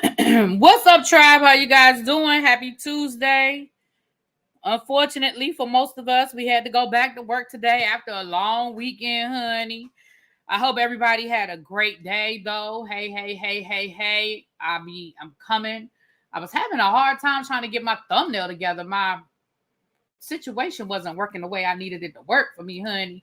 What's up, tribe? How you guys doing? Happy Tuesday. Unfortunately, for most of us, we had to go back to work today after a long weekend, honey. I hope everybody had a great day, though. Hey. I'm coming. I was having a hard time trying to get my thumbnail together. My situation wasn't working the way I needed it to work for me, honey.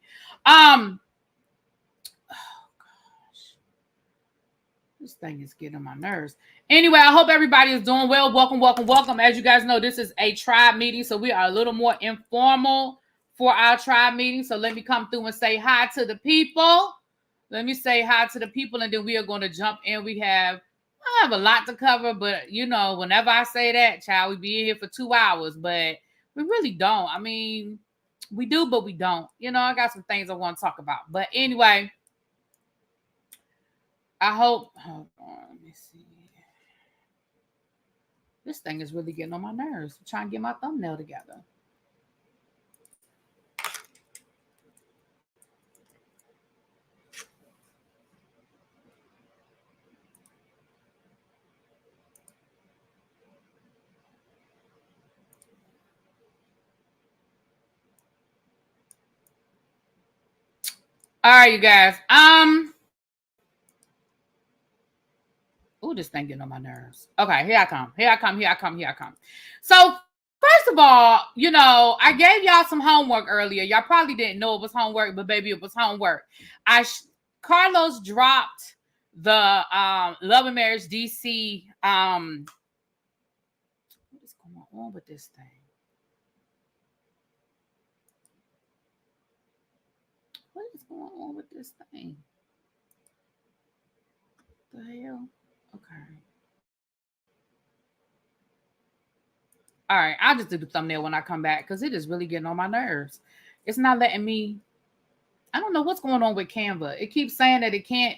This thing is getting on my nerves. Anyway, I hope everybody is doing well. Welcome. As you guys know, this is a tribe meeting, so we are a little more informal for our tribe meeting. So let me come through and say hi to the people. Let me say hi to the people, and then we are going to jump in. I have a lot to cover, but you know, whenever I say that, child, we be in here for 2 hours, but we really don't. I mean, we do, but we don't. You know, I got some things I want to talk about. But anyway, I hope. Hold on, let me see. This thing is really getting on my nerves. I'm trying to get my thumbnail together. All right, you guys. Oh, this thing getting on my nerves. Okay, here I come. So, first of all, you know, I gave y'all some homework earlier. Y'all probably didn't know it was homework, but baby, it was homework. Carlos dropped the Love and Marriage DC. What is going on with this thing? What is going on with this thing? What the hell? Okay. All right, I'll just do the thumbnail when I come back because it is really getting on my nerves. It's not letting me. I don't know what's going on with Canva. It keeps saying that it can't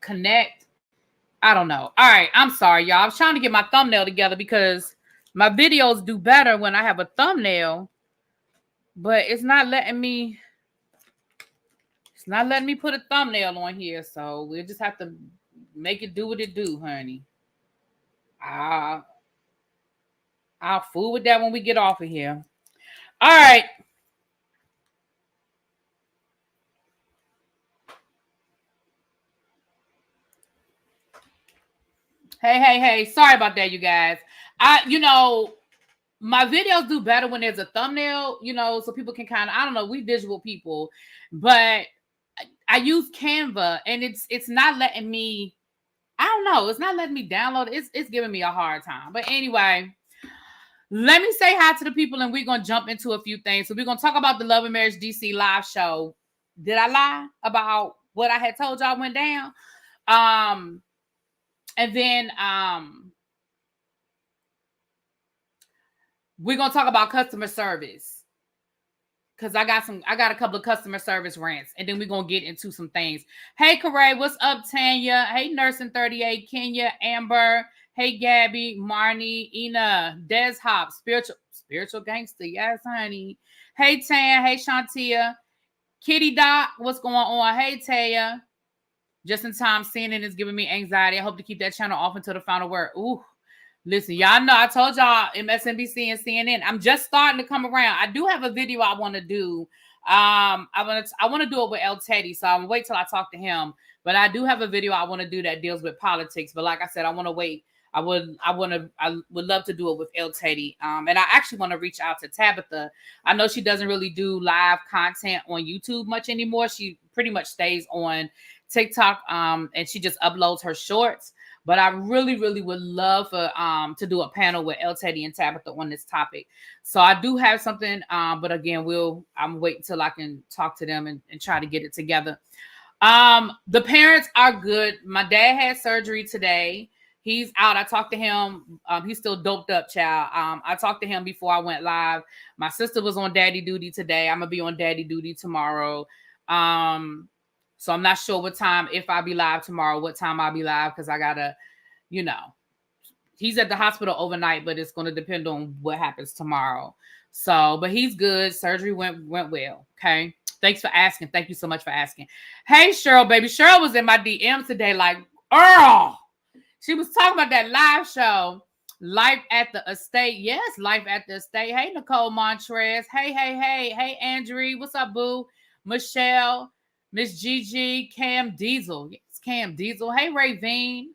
connect. I don't know. All right, I'm sorry, y'all. I was trying to get my thumbnail together because my videos do better when I have a thumbnail, but it's not letting me. It's not letting me put a thumbnail on here, so we'll just have to make it do what it do, honey. I'll fool with that when we get off of here. All right. Hey. Sorry about that, you guys. My videos do better when there's a thumbnail, you know, so people can kind of, I don't know, we visual people, but I use Canva and it's not letting me, I don't know, it's not letting me download. It's giving me a hard time. But anyway, let me say hi to the people and we're going to jump into a few things. So we're going to talk about the Love and Marriage DC live show. Did I lie about what I had told y'all went down? And then we're going to talk about customer service. Because I got a couple of customer service rants. And then we're going to get into some things. Hey, Corey, what's up, Tanya? Hey, Nursing 38, Kenya, Amber. Hey, Gabby, Marnie, Ina, Des Hop, spiritual gangster. Yes, honey. Hey, Tan. Hey, Shantia. Kitty Doc, what's going on? Hey, Taya. Just in time, CNN is giving me anxiety. I hope to keep that channel off until the final word. Ooh. Listen, y'all know I told y'all MSNBC and CNN. I'm just starting to come around. I do have a video I want to do. I want to do it with El Teddy, so I'm gonna wait till I talk to him. But I do have a video I want to do that deals with politics. But like I said, I want to wait. I would love to do it with El Teddy. And I actually want to reach out to Tabitha. I know she doesn't really do live content on YouTube much anymore. She pretty much stays on TikTok, and she just uploads her shorts. But I really, really would love for to do a panel with El Teddy and Tabitha on this topic. So I do have something, but again, I'm waiting till I can talk to them and try to get it together. The parents are good. My dad had surgery today. He's out. I talked to him. He's still doped up, child. I talked to him before I went live. My sister was on daddy duty today. I'm gonna be on daddy duty tomorrow. So I'm not sure what time, if I'll be live tomorrow, what time I'll be live, because I gotta, you know, he's at the hospital overnight, but it's going to depend on what happens tomorrow. So, but he's good. Surgery went well. Okay. Thanks for asking. Thank you so much for asking. Hey, Cheryl, baby. Cheryl was in my DMs today like, Earl. She was talking about that live show, Life at the Estate. Yes, Life at the Estate. Hey, Nicole Montrez. Hey, Andrew. What's up, boo? Michelle, Miss Gigi, Cam Diesel. Yes, Cam Diesel. Hey, Ravine.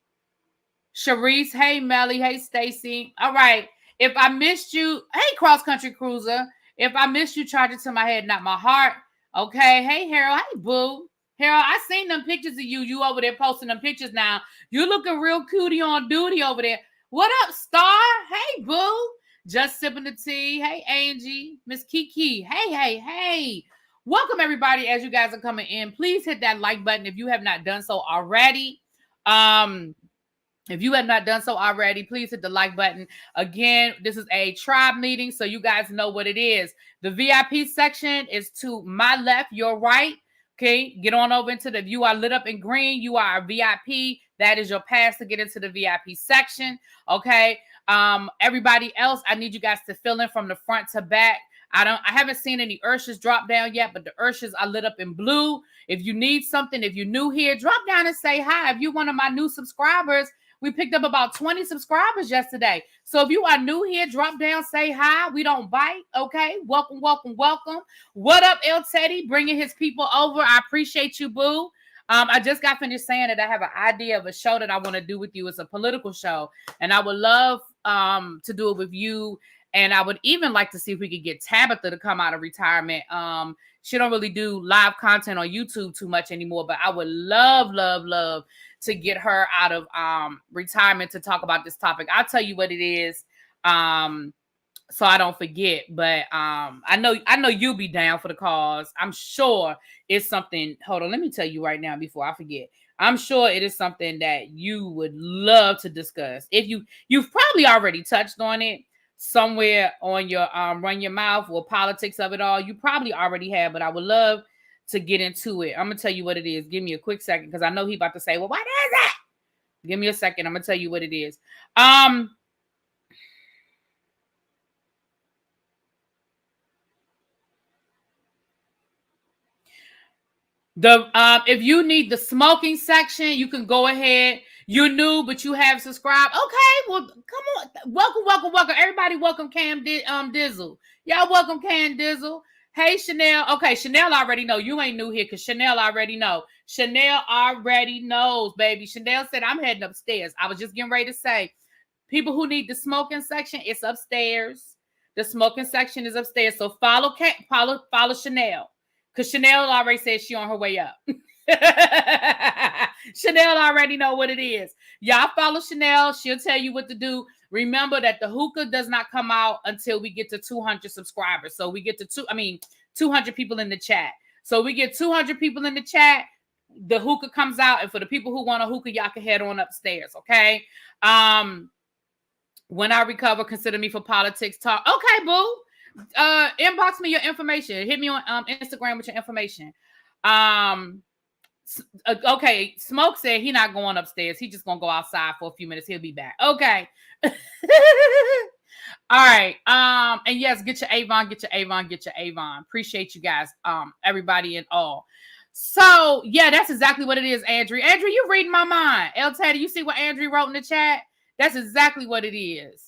Sharice. Hey, Melly. Hey, Stacy. All right. If I missed you, hey, Cross Country Cruiser. If I missed you, charge it to my head, not my heart. Okay. Hey, Harold. Hey, boo. Harold, I seen them pictures of you. You over there posting them pictures now. You looking real cutie on duty over there. What up, Star? Hey, boo. Just sipping the tea. Hey, Angie. Miss Kiki. Hey. Welcome, everybody, as you guys are coming in. Please hit that like button if you have not done so already. If you have not done so already, please hit the like button. Again, this is a tribe meeting, so you guys know what it is. The VIP section is to my left, your right. Okay, get on over into if you are lit up in green, you are a VIP. That is your pass to get into the VIP section. Okay. Everybody else, I need you guys to fill in from the front to back. I haven't seen any Urshas drop down yet, but the Urshas are lit up in blue. If you need something, if you're new here, drop down and say hi. If you're one of my new subscribers, we picked up about 20 subscribers yesterday. So if you are new here, drop down, say hi. We don't bite. Okay. Welcome. What up, El Teddy? Bringing his people over. I appreciate you, boo. I just got finished saying that I have an idea of a show that I want to do with you. It's a political show, and I would love to do it with you. And I would even like to see if we could get Tabitha to come out of retirement. She don't really do live content on YouTube too much anymore, but I would love to get her out of retirement to talk about this topic. I'll tell you what it is, so I don't forget. But I know you'll be down for the cause. I'm sure it's something. Hold on, let me tell you right now before I forget. I'm sure it is something that you would love to discuss. If you've probably already touched on it somewhere on your Run Your Mouth or politics of it all. You probably already have, but I would love to get into it. I'm gonna tell you what it is. Give me a quick second, because I know he about to say, well, what is it? Give me a second. I'm gonna tell you what it is. If you need the smoking section, you can go ahead. You're new, but you have subscribed. Okay, well, come on. Welcome. Everybody welcome Cam Dizzle. Y'all welcome Cam Dizzle. Hey, Chanel. Okay, Chanel already know. You ain't new here because Chanel already know. Chanel already knows, baby. Chanel said, I'm heading upstairs. I was just getting ready to say, people who need the smoking section, it's upstairs. The smoking section is upstairs. So follow Chanel. Because Chanel already said she on her way up. Chanel already know what it is. Y'all follow Chanel. She'll tell you what to do. Remember that the hookah does not come out until we get to 200 subscribers. So we get to 200 people in the chat. So we get 200 people in the chat. The hookah comes out. And for the people who want a hookah, y'all can head on upstairs. Okay. When I recover, consider me for politics talk. Okay, boo. Inbox me your information. Hit me on Instagram with your information. Okay, Smoke said he not going upstairs. He just gonna go outside for a few minutes. He'll be back. Okay. All right. And yes, get your Avon. Appreciate you guys. Everybody and all. So yeah, that's exactly what it is, Andrew. Andrew, you reading my mind. El Teddy, you see what Andrew wrote in the chat? That's exactly what it is.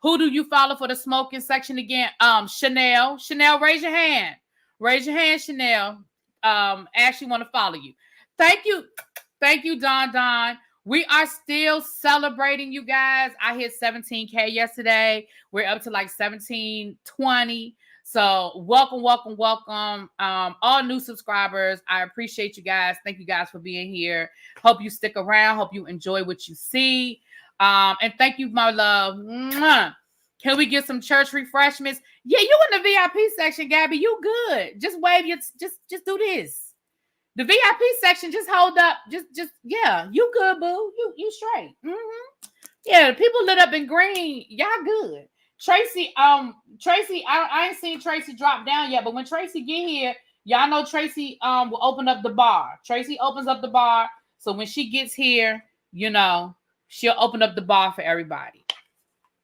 Who do you follow for the smoking section again? Chanel. Chanel, raise your hand. Raise your hand, Chanel. Ashley want to follow you. Thank you, Don. We are still celebrating, you guys. I hit 17K yesterday. We're up to like 1720. So welcome. All new subscribers. I appreciate you guys. Thank you guys for being here. Hope you stick around. Hope you enjoy what you see. And thank you, my love. Mwah. Can we get some church refreshments? Yeah, you in the VIP section, Gabby. You good. Just wave your, just do this. The VIP section, just hold up. Just yeah, you good, boo. You straight. Mm-hmm. Yeah, people lit up in green. Y'all good. Tracy, I ain't seen Tracy drop down yet, but when Tracy get here, y'all know Tracy will open up the bar. Tracy opens up the bar. So when she gets here, you know, she'll open up the bar for everybody.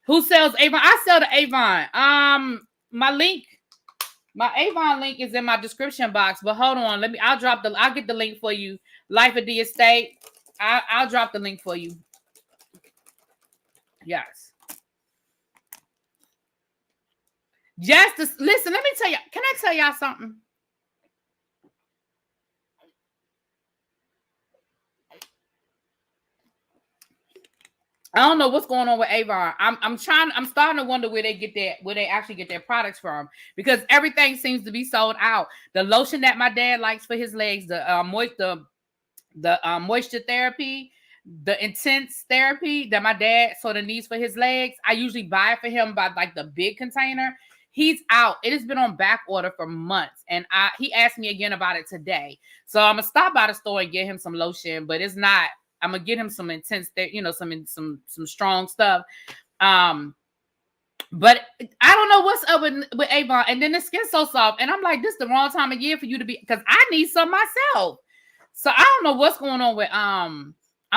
Who sells Avon? I sell the Avon. My Avon link is in my description box, but hold on. I'll get the link for you. Life at the Estate. I'll drop the link for you. Yes. Listen, let me tell you. Can I tell y'all something? I don't know what's going on with Avon. I'm starting to wonder where they actually get their products from, because everything seems to be sold out. The lotion that my dad likes for his legs, the moisture therapy, the intense therapy that my dad sort of needs for his legs, I usually buy it for him by like the big container. He's out. It has been on back order for months, and he asked me again about it today. So I'm gonna stop by the store and get him some lotion, but it's not. I'm gonna get him some intense, some strong stuff. But I don't know what's up with Avon. And then the skin's so soft, and I'm like, this is the wrong time of year for you to be, because I need some myself. So I don't know what's going on with I'm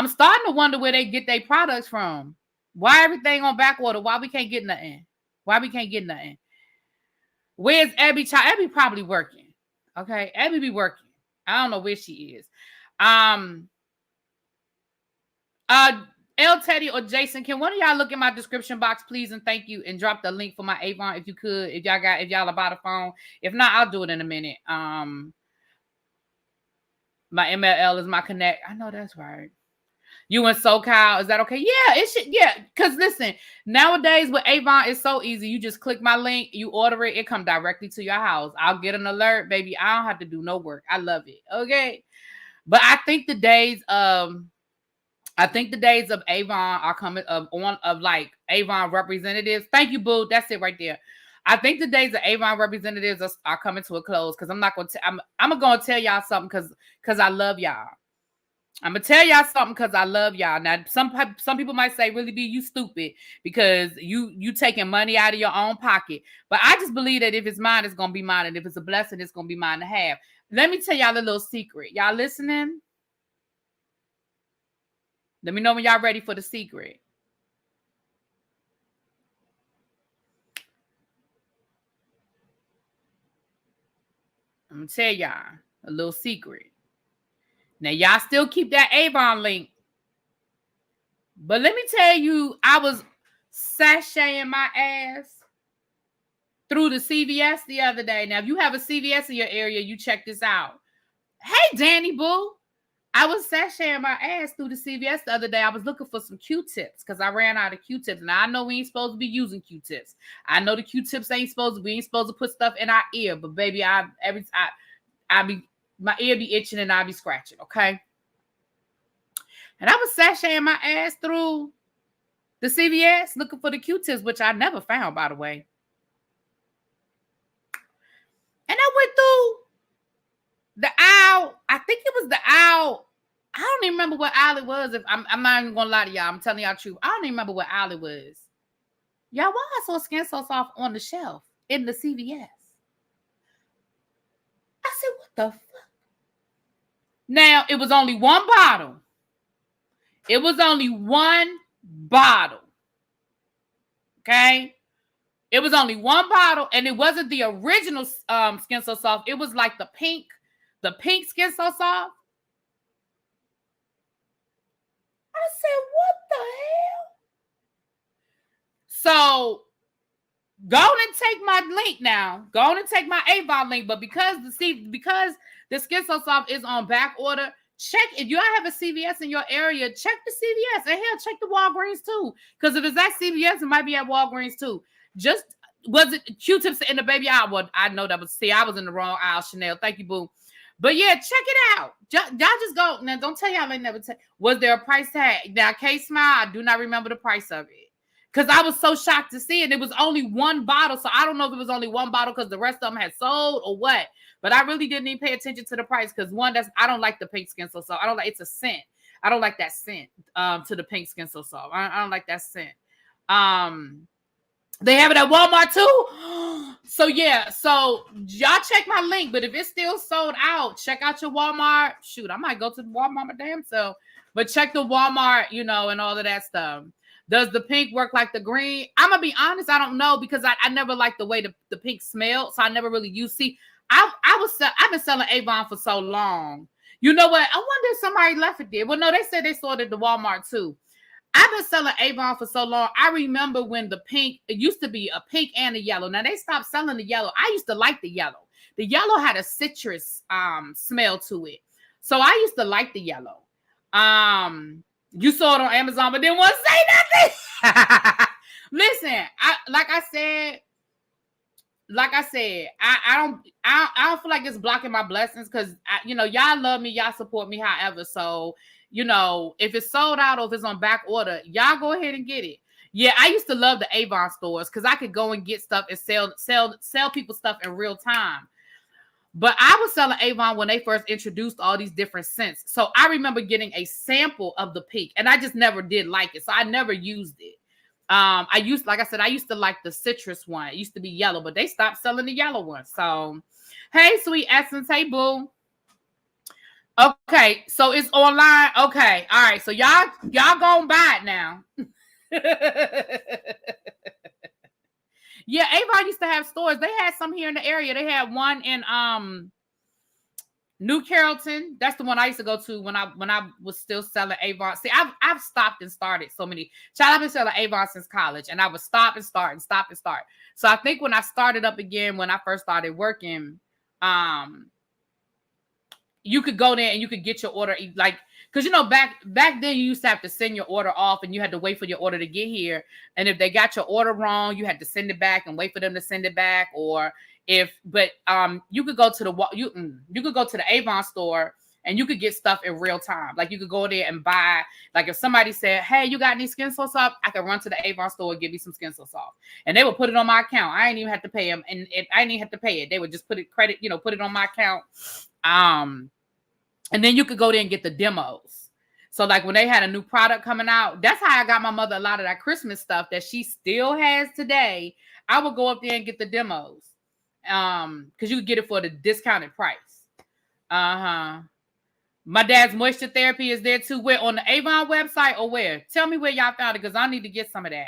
starting to wonder where they get their products from. Why everything on back order? Why we can't get nothing? Where's Abby? Abby probably working. Okay, Abby be working. I don't know where she is. L Teddy or Jason, can one of y'all look in my description box, please, and thank you, and drop the link for my Avon if you could, if y'all about a phone. If not, I'll do it in a minute. My MLL is my connect. I know that's right. You in SoCal, is that okay? Yeah, it should. Yeah, because listen, nowadays with Avon, it's so easy. You just click my link, you order it, it comes directly to your house. I'll get an alert, baby. I don't have to do no work. I love it. Okay, but I think the days of Avon are coming of like Avon representatives. Thank you, boo. That's it right there. I think the days of Avon representatives are coming to a close, because I'm not gonna. I'm gonna tell y'all something because I love y'all. I'm gonna tell y'all something because I love y'all. Now, some people might say, "Really, be you stupid because you taking money out of your own pocket." But I just believe that if it's mine, it's gonna be mine, and if it's a blessing, it's gonna be mine to have. Let me tell y'all a little secret. Y'all listening? Let me know when y'all ready for the secret. I'm gonna tell y'all a little secret. Now, y'all still keep that Avon link. But let me tell you, I was sashaying my ass through the CVS the other day. Now, if you have a CVS in your area, you check this out. Hey, Danny Boo. I was sashaying my ass through the CVS the other day. I was looking for some Q-tips because I ran out of Q-tips. Now, I know we ain't supposed to be using Q-tips. I know the Q-tips we ain't supposed to put stuff in our ear. But, baby, my ear be itching and I be scratching, okay? And I was sashaying my ass through the CVS looking for the Q-tips, which I never found, by the way. And I went through the aisle. I think it was the aisle. I don't even remember what aisle it was. If I'm not even gonna lie to y'all, I'm telling y'all the truth. I don't even remember what aisle it was. Y'all, why I saw Skin So Soft on the shelf in the CVS? I said, what the fuck? Now, it was only one bottle. It was only one bottle. Okay? It was only one bottle, and it wasn't the original Skin So Soft. It was like the pink Skin So Soft. I said, what the hell? So, go on and take my link now. Go on and take my Avon link. But because the Skin So Soft is on back order, check if you have a CVS in your area. Check the CVS, and hell, check the Walgreens too. Because if it's at CVS, it might be at Walgreens too. Just was it Q-tips in the baby aisle? Well, I know that was. See, I was in the wrong aisle, Chanel. Thank you, boo. But yeah, check it out. Y'all just go now. Don't tell y'all I never tell. Was there a price tag? Now, K-Smile, I do not remember the price of it. Because I was so shocked to see it. It was only one bottle. So I don't know if it was only one bottle because the rest of them had sold or what. But I really didn't even pay attention to the price because I don't like the pink Skin So Soft. I don't like, it's a scent. I don't like that scent to the pink Skin So Soft. I don't like that scent. They have it at Walmart too. So yeah, so y'all check my link. But if it's still sold out, check out your Walmart. Shoot, I might go to the Walmart my damn self. But check the Walmart, and all of that stuff. Does the pink work like the green? I'm gonna be honest, I don't know because I never liked the way the pink smelled, so I never really used. See, I've been selling Avon for so long. You know what? I wonder if somebody left it there. Well, no, they said they sold it at the Walmart too. I've been selling Avon for so long. I remember when the pink, it used to be a pink and a yellow. Now they stopped selling the yellow. I used to like the yellow. The yellow had a citrus smell to it. So I used to like the yellow. You saw it on Amazon, but didn't want to say nothing. Listen, like I said, I don't feel like it's blocking my blessings because y'all love me, y'all support me, however. So, if it's sold out or if it's on back order, y'all go ahead and get it. Yeah, I used to love the Avon stores because I could go and get stuff and sell people stuff in real time. But I was selling Avon when they first introduced all these different scents. So I remember getting a sample of the pink, and I just never did like it. So I never used it. I used to like the citrus one. It used to be yellow, but they stopped selling the yellow one. So, hey, Sweet Essence. Hey, boo. Okay, so it's online. Okay, all right. So y'all gonna buy it now. Yeah, Avon used to have stores. They had some here in the area. They had one in New Carrollton. That's the one I used to go to when I was still selling Avon. See, I've stopped and started so many. Child, I've been selling Avon since college, and I would stop and start and stop and start. So I think when I started up again, when I first started working, you could go there and you could get your order, like, because back then you used to have to send your order off and you had to wait for your order to get here. And if they got your order wrong, you had to send it back and wait for them to send it back. Or you could go to the Avon store and you could get stuff in real time. Like you could go there and buy, like if somebody said, hey, you got any skin source off? I could run to the Avon store and give you some skin source off. And they would put it on my account. I didn't even have to pay them. And I didn't even have to pay it. They would just put it on my account. And then you could go there and get the demos. So like when they had a new product coming out, that's how I got my mother a lot of that Christmas stuff that she still has today. I would go up there and get the demos. Because you could get it for the discounted price. My dad's moisture therapy is there too. Where, on the Avon website or where? Tell me where y'all found it because I need to get some of that.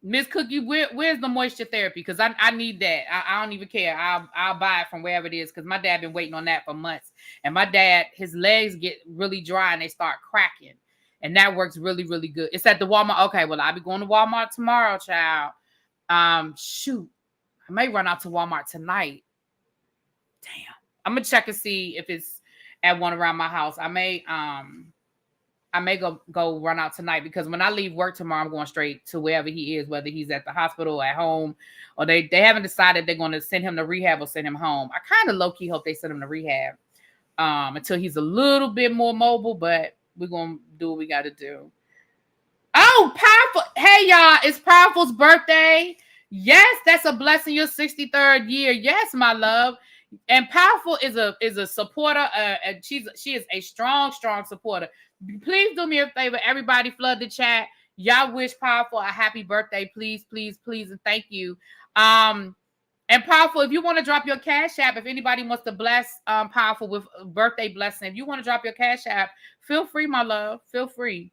Miss Cookie, where's the moisture therapy? Because I need that. I don't even care. I'll buy it from wherever it is because my dad been waiting on that for months. And my dad, his legs get really dry and they start cracking. And that works really, really good. It's at the Walmart. Okay, well, I'll be going to Walmart tomorrow, child. Shoot. I may run out to Walmart tonight. Damn. I'm going to check and see if it's at one around my house. I may go run out tonight because when I leave work tomorrow, I'm going straight to wherever he is, whether he's at the hospital or at home, or they haven't decided they're going to send him to rehab or send him home. I kind of low-key hope they send him to rehab until he's a little bit more mobile, but we're going to do what we got to do. Oh, Powerful. Hey, y'all, it's Powerful's birthday. Yes, that's a blessing. Your 63rd year. Yes, my love. And Powerful is a supporter. And she is a strong supporter. Please do me a favor, everybody, flood the chat. Y'all wish Powerful a happy birthday, please, please, please, and thank you. And Powerful, if you want to drop your Cash App, if anybody wants to bless Powerful with a birthday blessing, if you want to drop your Cash App, feel free, my love. Feel free.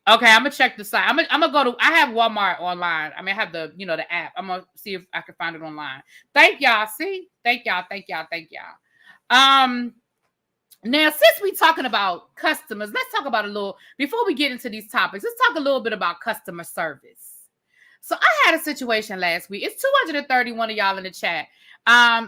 Okay, I'm gonna check the site. I'm gonna go to. I have Walmart online. I mean, I have the the app. I'm gonna see if I can find it online. Thank y'all. See, thank y'all. Now, since we're talking about customers, let's talk about a little, before we get into these topics, let's talk a little bit about customer service. So I had a situation last week. It's 231 of y'all in the chat.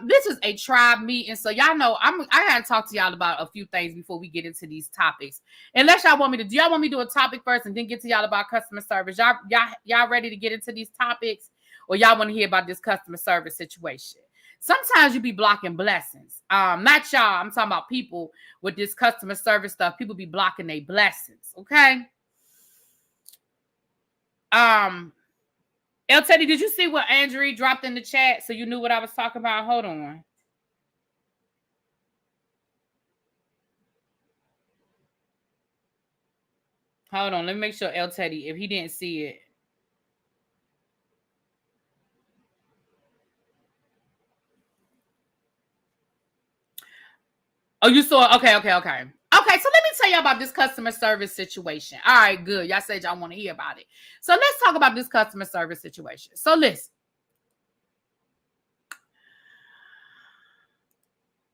This is a tribe meeting. So y'all know I gotta talk to y'all about a few things before we get into these topics. Unless y'all want me to, do y'all want me to do a topic first and then get to y'all about customer service? Y'all ready to get into these topics? Or y'all want to hear about this customer service situation? Sometimes you be blocking blessings. Not y'all. I'm talking about people with this customer service stuff. People be blocking their blessings. Okay. El Teddy, did you see what Andrew dropped in the chat so you knew what I was talking about? Hold on. Hold on. Let me make sure El Teddy, if he didn't see it. Oh, you saw it? Okay. Okay, so let me tell you about this customer service situation. All right, good. Y'all said y'all want to hear about it. So let's talk about this customer service situation. So listen.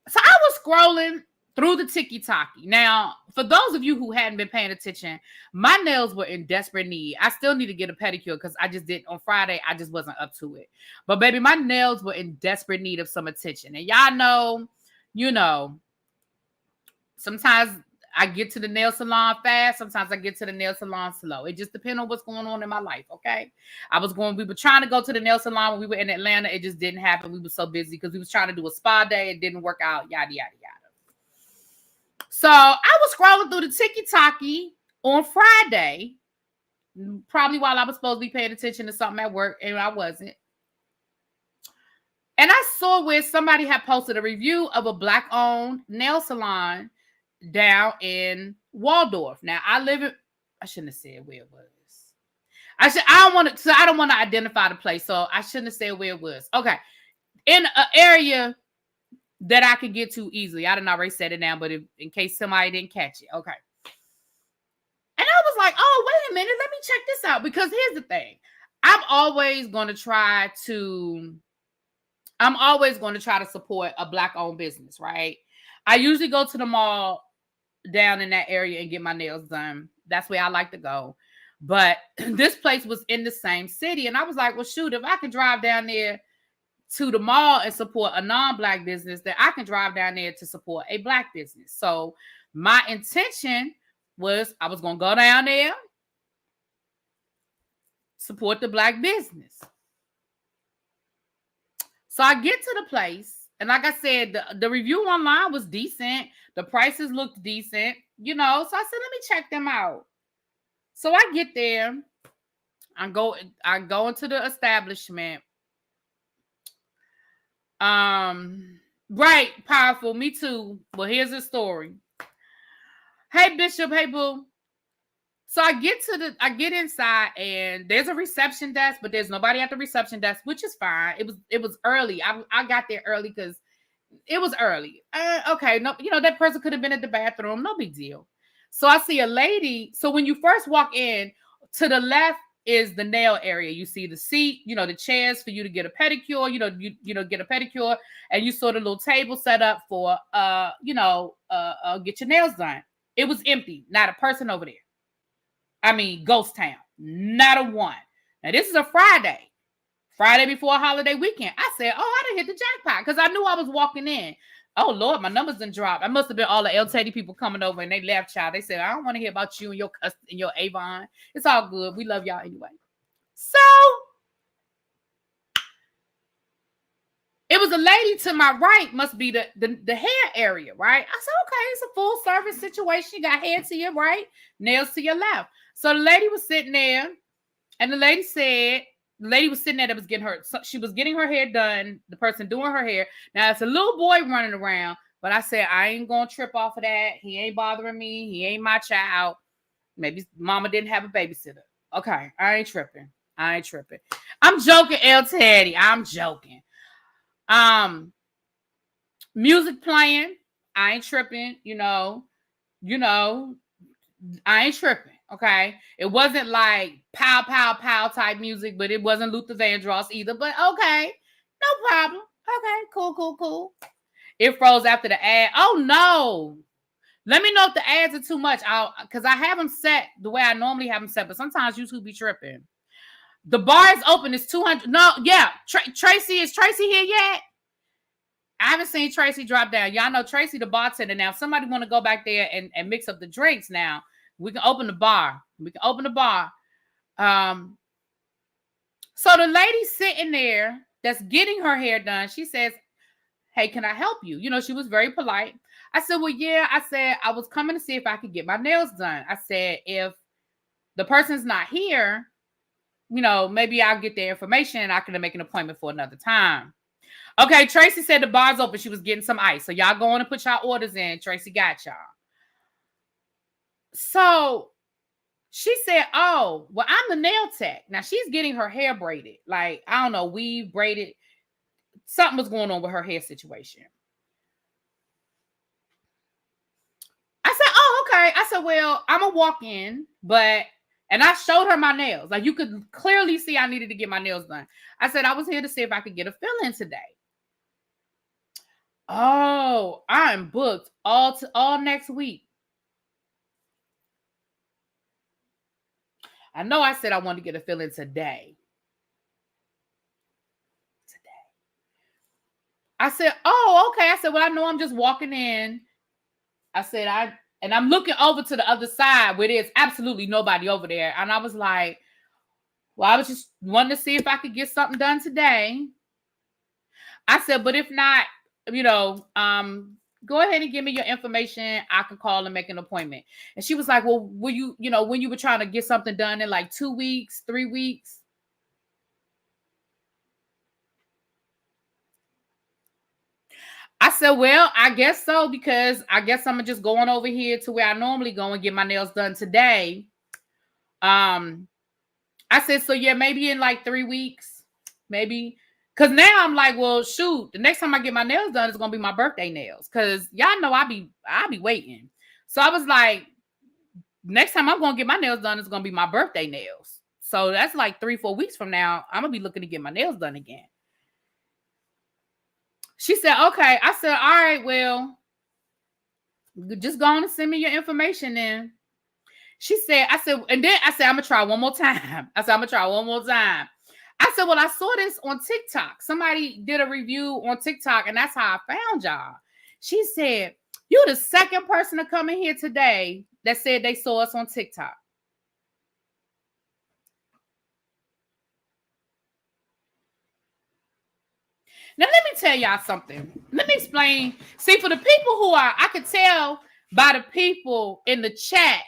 So I was scrolling through the tiki-taki. Now, for those of you who hadn't been paying attention, my nails were in desperate need. I still need to get a pedicure because I just did on Friday. I just wasn't up to it. But baby, my nails were in desperate need of some attention. And y'all know, sometimes I get to the nail salon fast. Sometimes I get to the nail salon slow. It just depends on what's going on in my life, okay? We were trying to go to the nail salon when we were in Atlanta. It just didn't happen. We were so busy because we was trying to do a spa day. It didn't work out, yada, yada, yada. So I was scrolling through the tiki-taki on Friday, probably while I was supposed to be paying attention to something at work, and I wasn't. And I saw where somebody had posted a review of a Black-owned nail salon down in Waldorf. Now, I shouldn't have said where it was. I don't want to identify the place, so I shouldn't have said where it was. Okay. In an area that I could get to easily. I didn't already said it now, but in case somebody didn't catch it. Okay. And I was like, oh, wait a minute. Let me check this out. Because here's the thing. I'm always going to try to support a Black-owned business, right? I usually go to the mall down in that area and get my nails done. That's where I like to go. But this place was in the same city. And I was like, well, shoot, if I can drive down there to the mall and support a non-Black business, then I can drive down there to support a Black business. So my intention was I was going to go down there, support the Black business. So I get to the place, and like I said, the review online was decent. The prices looked decent, So I said, let me check them out. So I get there. I go into the establishment. Right, powerful. Me too. Well, here's the story. Hey, Bishop. Hey, boo. So I get inside, and there's a reception desk, but there's nobody at the reception desk, which is fine. It was early. I got there early because it was early. Okay, no, that person could have been at the bathroom. No big deal. So I see a lady. So when you first walk in, to the left is the nail area. You see the seat, the chairs for you to get a pedicure, get a pedicure, and you saw the little table set up for get your nails done. It was empty, not a person over there. I mean, ghost town, not a one. Now this is a Friday before a holiday weekend. I said, oh, I done hit the jackpot because I knew I was walking in. Oh Lord, my numbers done dropped. I must have been all the LTD people coming over, and they left, child. They said, I don't want to hear about you and your Avon. It's all good. We love y'all anyway. So it was a lady to my right, must be the hair area, right? I said, okay, it's a full service situation. You got hair to your right, nails to your left. So the lady was sitting there, and the lady was sitting there that was getting her. So she was getting her hair done, the person doing her hair. Now, it's a little boy running around, but I said, I ain't going to trip off of that. He ain't bothering me. He ain't my child. Maybe mama didn't have a babysitter. Okay, I ain't tripping. I'm joking, El Teddy. I'm joking. Music playing. I ain't tripping, I ain't tripping. Okay. It wasn't like pow, pow, pow type music, but it wasn't Luther Vandross either. But okay, no problem. Okay, cool. It froze after the ad. Oh no. Let me know if the ads are too much. Because I have them set the way I normally have them set, but sometimes YouTube be tripping. The bar is open. It's 200. No, yeah. Tracy, is Tracy here yet? I haven't seen Tracy drop down. Y'all know Tracy, the bartender. Now, if somebody want to go back there and mix up the drinks now, we can open the bar. So the lady sitting there that's getting her hair done, she says, hey, can I help you? She was very polite. I said, well, yeah. I said, I was coming to see if I could get my nails done. I said, if the person's not here, maybe I'll get their information and I can make an appointment for another time. Okay, Tracy said the bar's open. She was getting some ice. So y'all go on and put y'all orders in. Tracy got y'all. So she said, oh, well, I'm the nail tech. Now she's getting her hair braided. Like, I don't know, weave braided. Something was going on with her hair situation. I said, oh, okay. I said, well, I'm going to walk in, and I showed her my nails. Like, you could clearly see I needed to get my nails done. I said, I was here to see if I could get a fill-in today. Oh, I'm booked all next week. I know I said I wanted to get a fill-in today. I said, oh, okay. I said, well, I know I'm just walking in. I said, I'm looking over to the other side where there's absolutely nobody over there. And I was like, well, I was just wanting to see if I could get something done today. I said, but if not, go ahead and give me your information. I can call and make an appointment. And she was like, well, will you, when you were trying to get something done in like 2 weeks, 3 weeks? I said, well, I guess so, because I guess I'm just going over here to where I normally go and get my nails done today. I said, so yeah, maybe in like 3 weeks, maybe. Because now I'm like, well, shoot, the next time I get my nails done is going to be my birthday nails. Because y'all know I'll be waiting. So I was like, next time I'm going to get my nails done is going to be my birthday nails. So that's like 3-4 weeks from now, I'm going to be looking to get my nails done again. She said, okay. I said, all right, well, just go on and send me your information then. I said, I'm going to try one more time. I said, I said, well, I saw this on TikTok. Somebody did a review on TikTok, and that's how I found y'all. She said, you're the second person to come in here today that said they saw us on TikTok. Now, let me tell y'all something. Let me explain. See, for the people I could tell by the people in the chat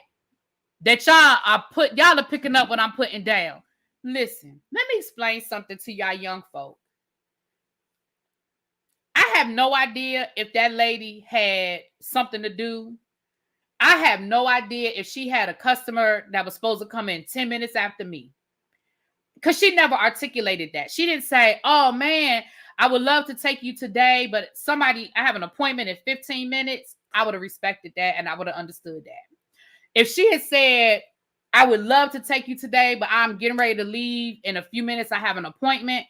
that y'all are picking up what I'm putting down. Listen, let me explain something to y'all young folk. I have no idea if that lady had something to do. I have no idea if she had a customer that was supposed to come in 10 minutes after me. Because she never articulated that. She didn't say, oh, man, I would love to take you today, but I have an appointment in 15 minutes. I would have respected that, and I would have understood that. If she had said, I would love to take you today, but I'm getting ready to leave in a few minutes, I have an appointment,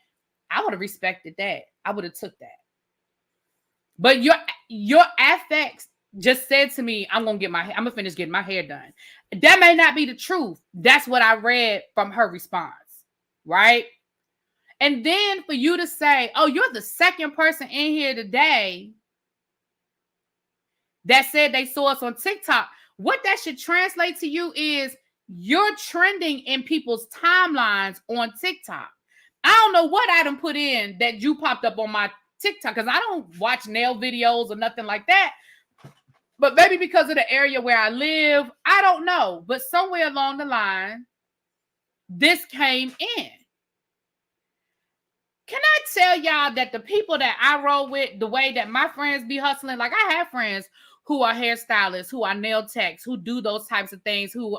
I would have respected that. I would have took that. But your affects just said to me, I'm gonna finish getting my hair done. That may not be the truth. That's what I read from her response, right? And then for you to say, oh, you're the second person in here today that said they saw us on TikTok. What that should translate to you is you're trending in people's timelines on TikTok. I don't know what I done put in that you popped up on my TikTok, because I don't watch nail videos or nothing like that. But maybe because of the area where I live, I don't know. But somewhere along the line, this came in. Can I tell y'all that the people that I roll with, the way that my friends be hustling, like I have friends who are hairstylists, who are nail techs, who do those types of things, who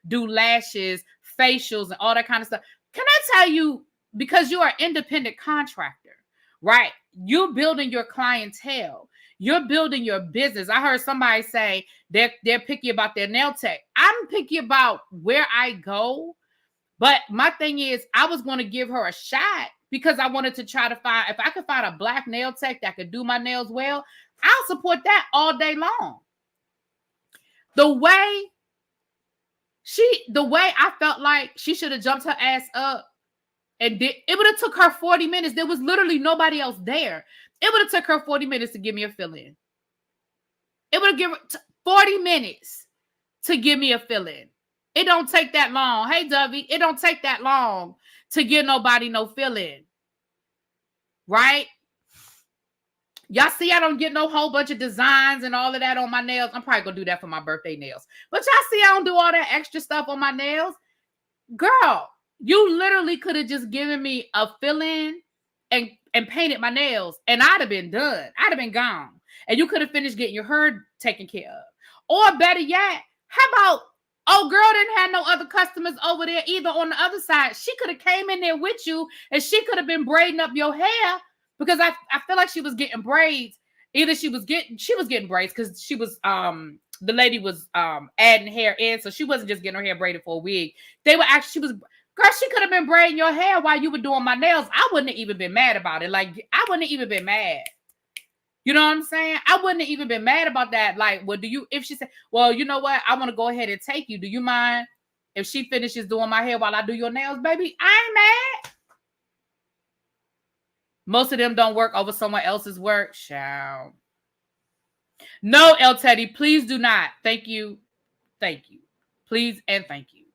do lashes, facials, and all that kind of stuff. Can I tell you, because you are an independent contractor, right? You're building your clientele. You're building your business. I heard somebody say they're picky about their nail tech. I'm picky about where I go. But my thing is, I was going to give her a shot because I wanted to try to find, if I could find a black nail tech that could do my nails well, I'll support that all day long. The way I felt like she should have jumped her ass up and it would have took her 40 minutes. There was literally nobody else there. It would have took her 40 minutes to give me a fill-in. It would have given 40 minutes to give me a fill-in. It don't take that long. Hey, Dovey, it don't take that long to give nobody no fill-in. Right? Y'all see I don't get no whole bunch of designs and all of that on my nails. I'm probably going to do that for my birthday nails. But y'all see I don't do all that extra stuff on my nails. Girl, you literally could have just given me a fill-in and painted my nails, and I'd have been done. I'd have been gone. And you could have finished getting your hair taken care of. Or better yet, how about, oh, girl didn't have no other customers over there either on the other side. She could have came in there with you, and she could have been braiding up your hair, because I feel like she was getting braids. Either she was getting braids because she was, the lady was adding hair in, so she wasn't just getting her hair braided for a wig. Girl, she could have been braiding your hair while you were doing my nails. I wouldn't have even been mad about it. Like, I wouldn't have even been mad. You know what I'm saying? I wouldn't have even been mad about that. Like, well, if she said, well, you know what? I want to go ahead and take you. Do you mind if she finishes doing my hair while I do your nails, baby? I ain't mad. Most of them don't work over someone else's work. Shout. No, El Teddy, please do not. Thank you. Thank you. Please and thank you.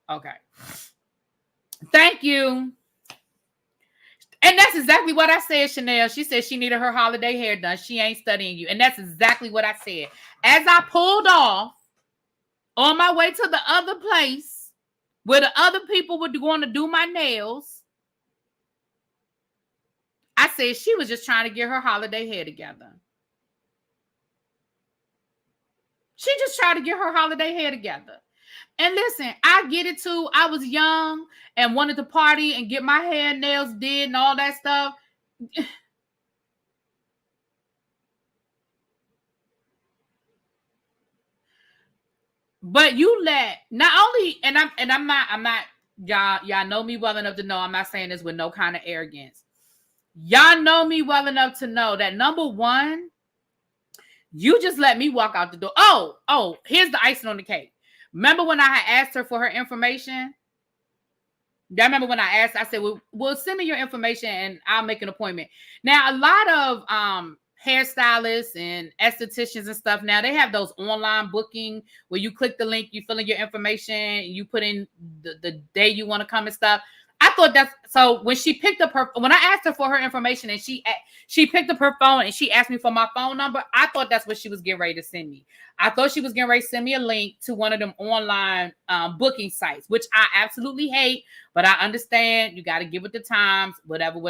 Okay. Thank you. And that's exactly what I said, Chanel. She said she needed her holiday hair done. She ain't studying you. And that's exactly what I said. As I pulled off on my way to the other place where the other people were going to do my nails, I said she was just trying to get her holiday hair together. She just tried to get her holiday hair together. And listen, I get it too. I was young and wanted to party and get my hair and nails did and all that stuff. But you let not only, and I'm not, y'all know me well enough to know I'm not saying this with no kind of arrogance. Y'all know me well enough to know that number one, you just let me walk out the door. Oh, here's the icing on the cake. Remember when I had asked her for her information? I remember when I asked, I said, well, send me your information and I'll make an appointment. Now, a lot of hairstylists and estheticians and stuff, now they have those online booking where you click the link, you fill in your information, you put in the day you want to come and stuff. I thought that's, so when she picked up when I asked her for her information and she picked up her phone and she asked me for my phone number, I thought that's what she was getting ready to send me. I thought she was getting ready to send me a link to one of them online booking sites, which I absolutely hate, but I understand you got to give it the times, whatever.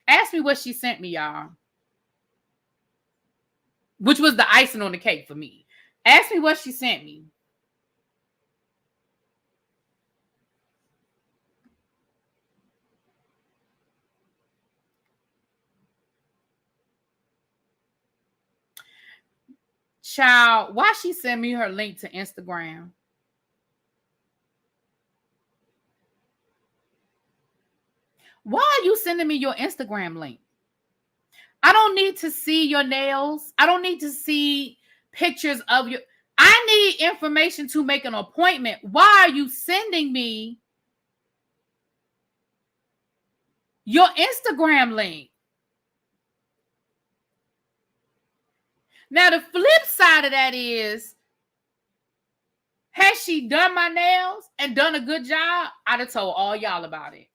Ask me what she sent me, y'all, which was the icing on the cake for me. Ask me what she sent me. Child, why she send me her link to Instagram? Why are you sending me your Instagram link? I don't need to see your nails. I don't need to see pictures of your. I need information to make an appointment. Why are you sending me your Instagram link? Now, the flip side of that is, has she done my nails and done a good job? I'd have told all y'all about it.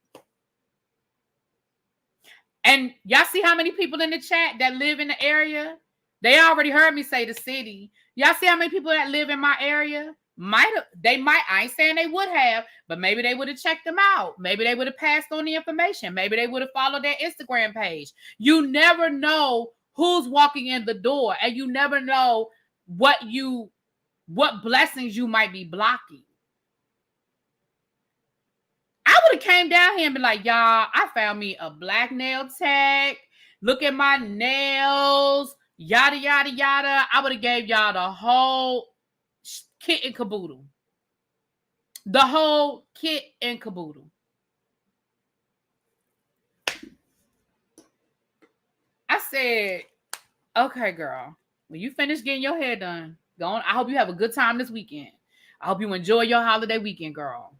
And y'all see how many people in the chat that live in the area? They already heard me say the city. Y'all see how many people that live in my area? I ain't saying they would have, but maybe they would have checked them out. Maybe they would have passed on the information. Maybe they would have followed their Instagram page. You never know who's walking in the door, and you never know what blessings you might be blocking. I would have came down here and be like, y'all, I found me a black nail tech. Look at my nails. Yada, yada, yada. I would have gave y'all the whole kit and caboodle. The whole kit and caboodle. I said, okay, girl, when you finish getting your hair done, go on. I hope you have a good time this weekend. I hope you enjoy your holiday weekend, girl.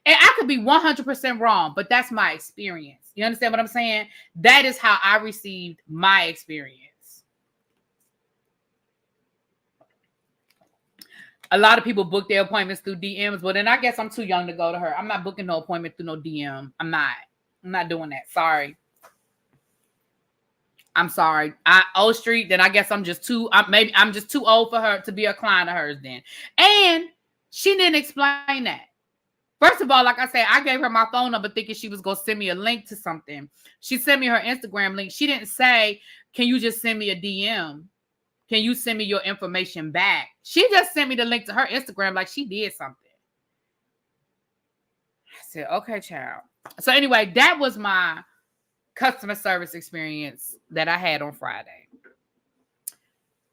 And I could be 100% wrong, but that's my experience. You understand what I'm saying? That is how I received my experience. A lot of people book their appointments through DMs, but then I guess I'm too young to go to her. I'm not booking no appointment through no DM. I'm not doing that. Sorry. I'm sorry. O Street, then I guess I'm just too old for her to be a client of hers then. And she didn't explain that. First of all, like I said, I gave her my phone number thinking she was going to send me a link to something. She sent me her Instagram link. She didn't say, can you just send me a DM? Can you send me your information back? She just sent me the link to her Instagram like she did something. I said, okay, child. So anyway, that was my customer service experience that I had on Friday.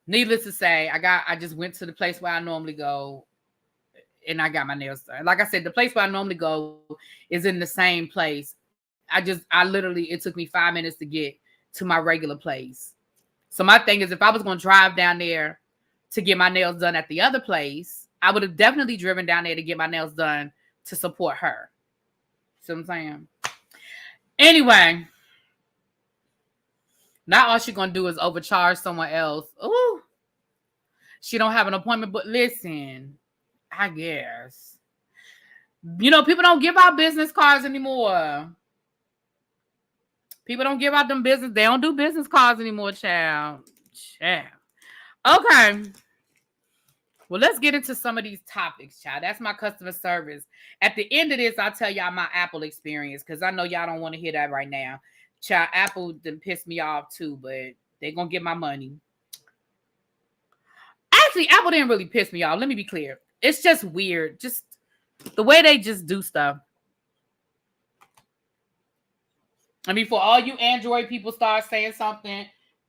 Needless to say, I just went to the place where I normally go. And I got my nails done. Like I said, the place where I normally go is in the same place. It took me 5 minutes to get to my regular place. So my thing is, if I was going to drive down there to get my nails done at the other place, I would have definitely driven down there to get my nails done to support her. See what I'm saying? Anyway, now all she's going to do is overcharge someone else. Ooh. She don't have an appointment, but listen, I guess. You know, people don't give out business cards anymore. People don't give out them business. They don't do business cards anymore, child. Okay. Well, let's get into some of these topics, child. That's my customer service. At the end of this, I'll tell y'all my Apple experience because I know y'all don't want to hear that right now. Child, Apple done pissed me off too, but they're going to get my money. Actually, Apple didn't really piss me off. Let me be clear. It's just weird. Just the way they just do stuff. I mean, for all you Android people start saying something,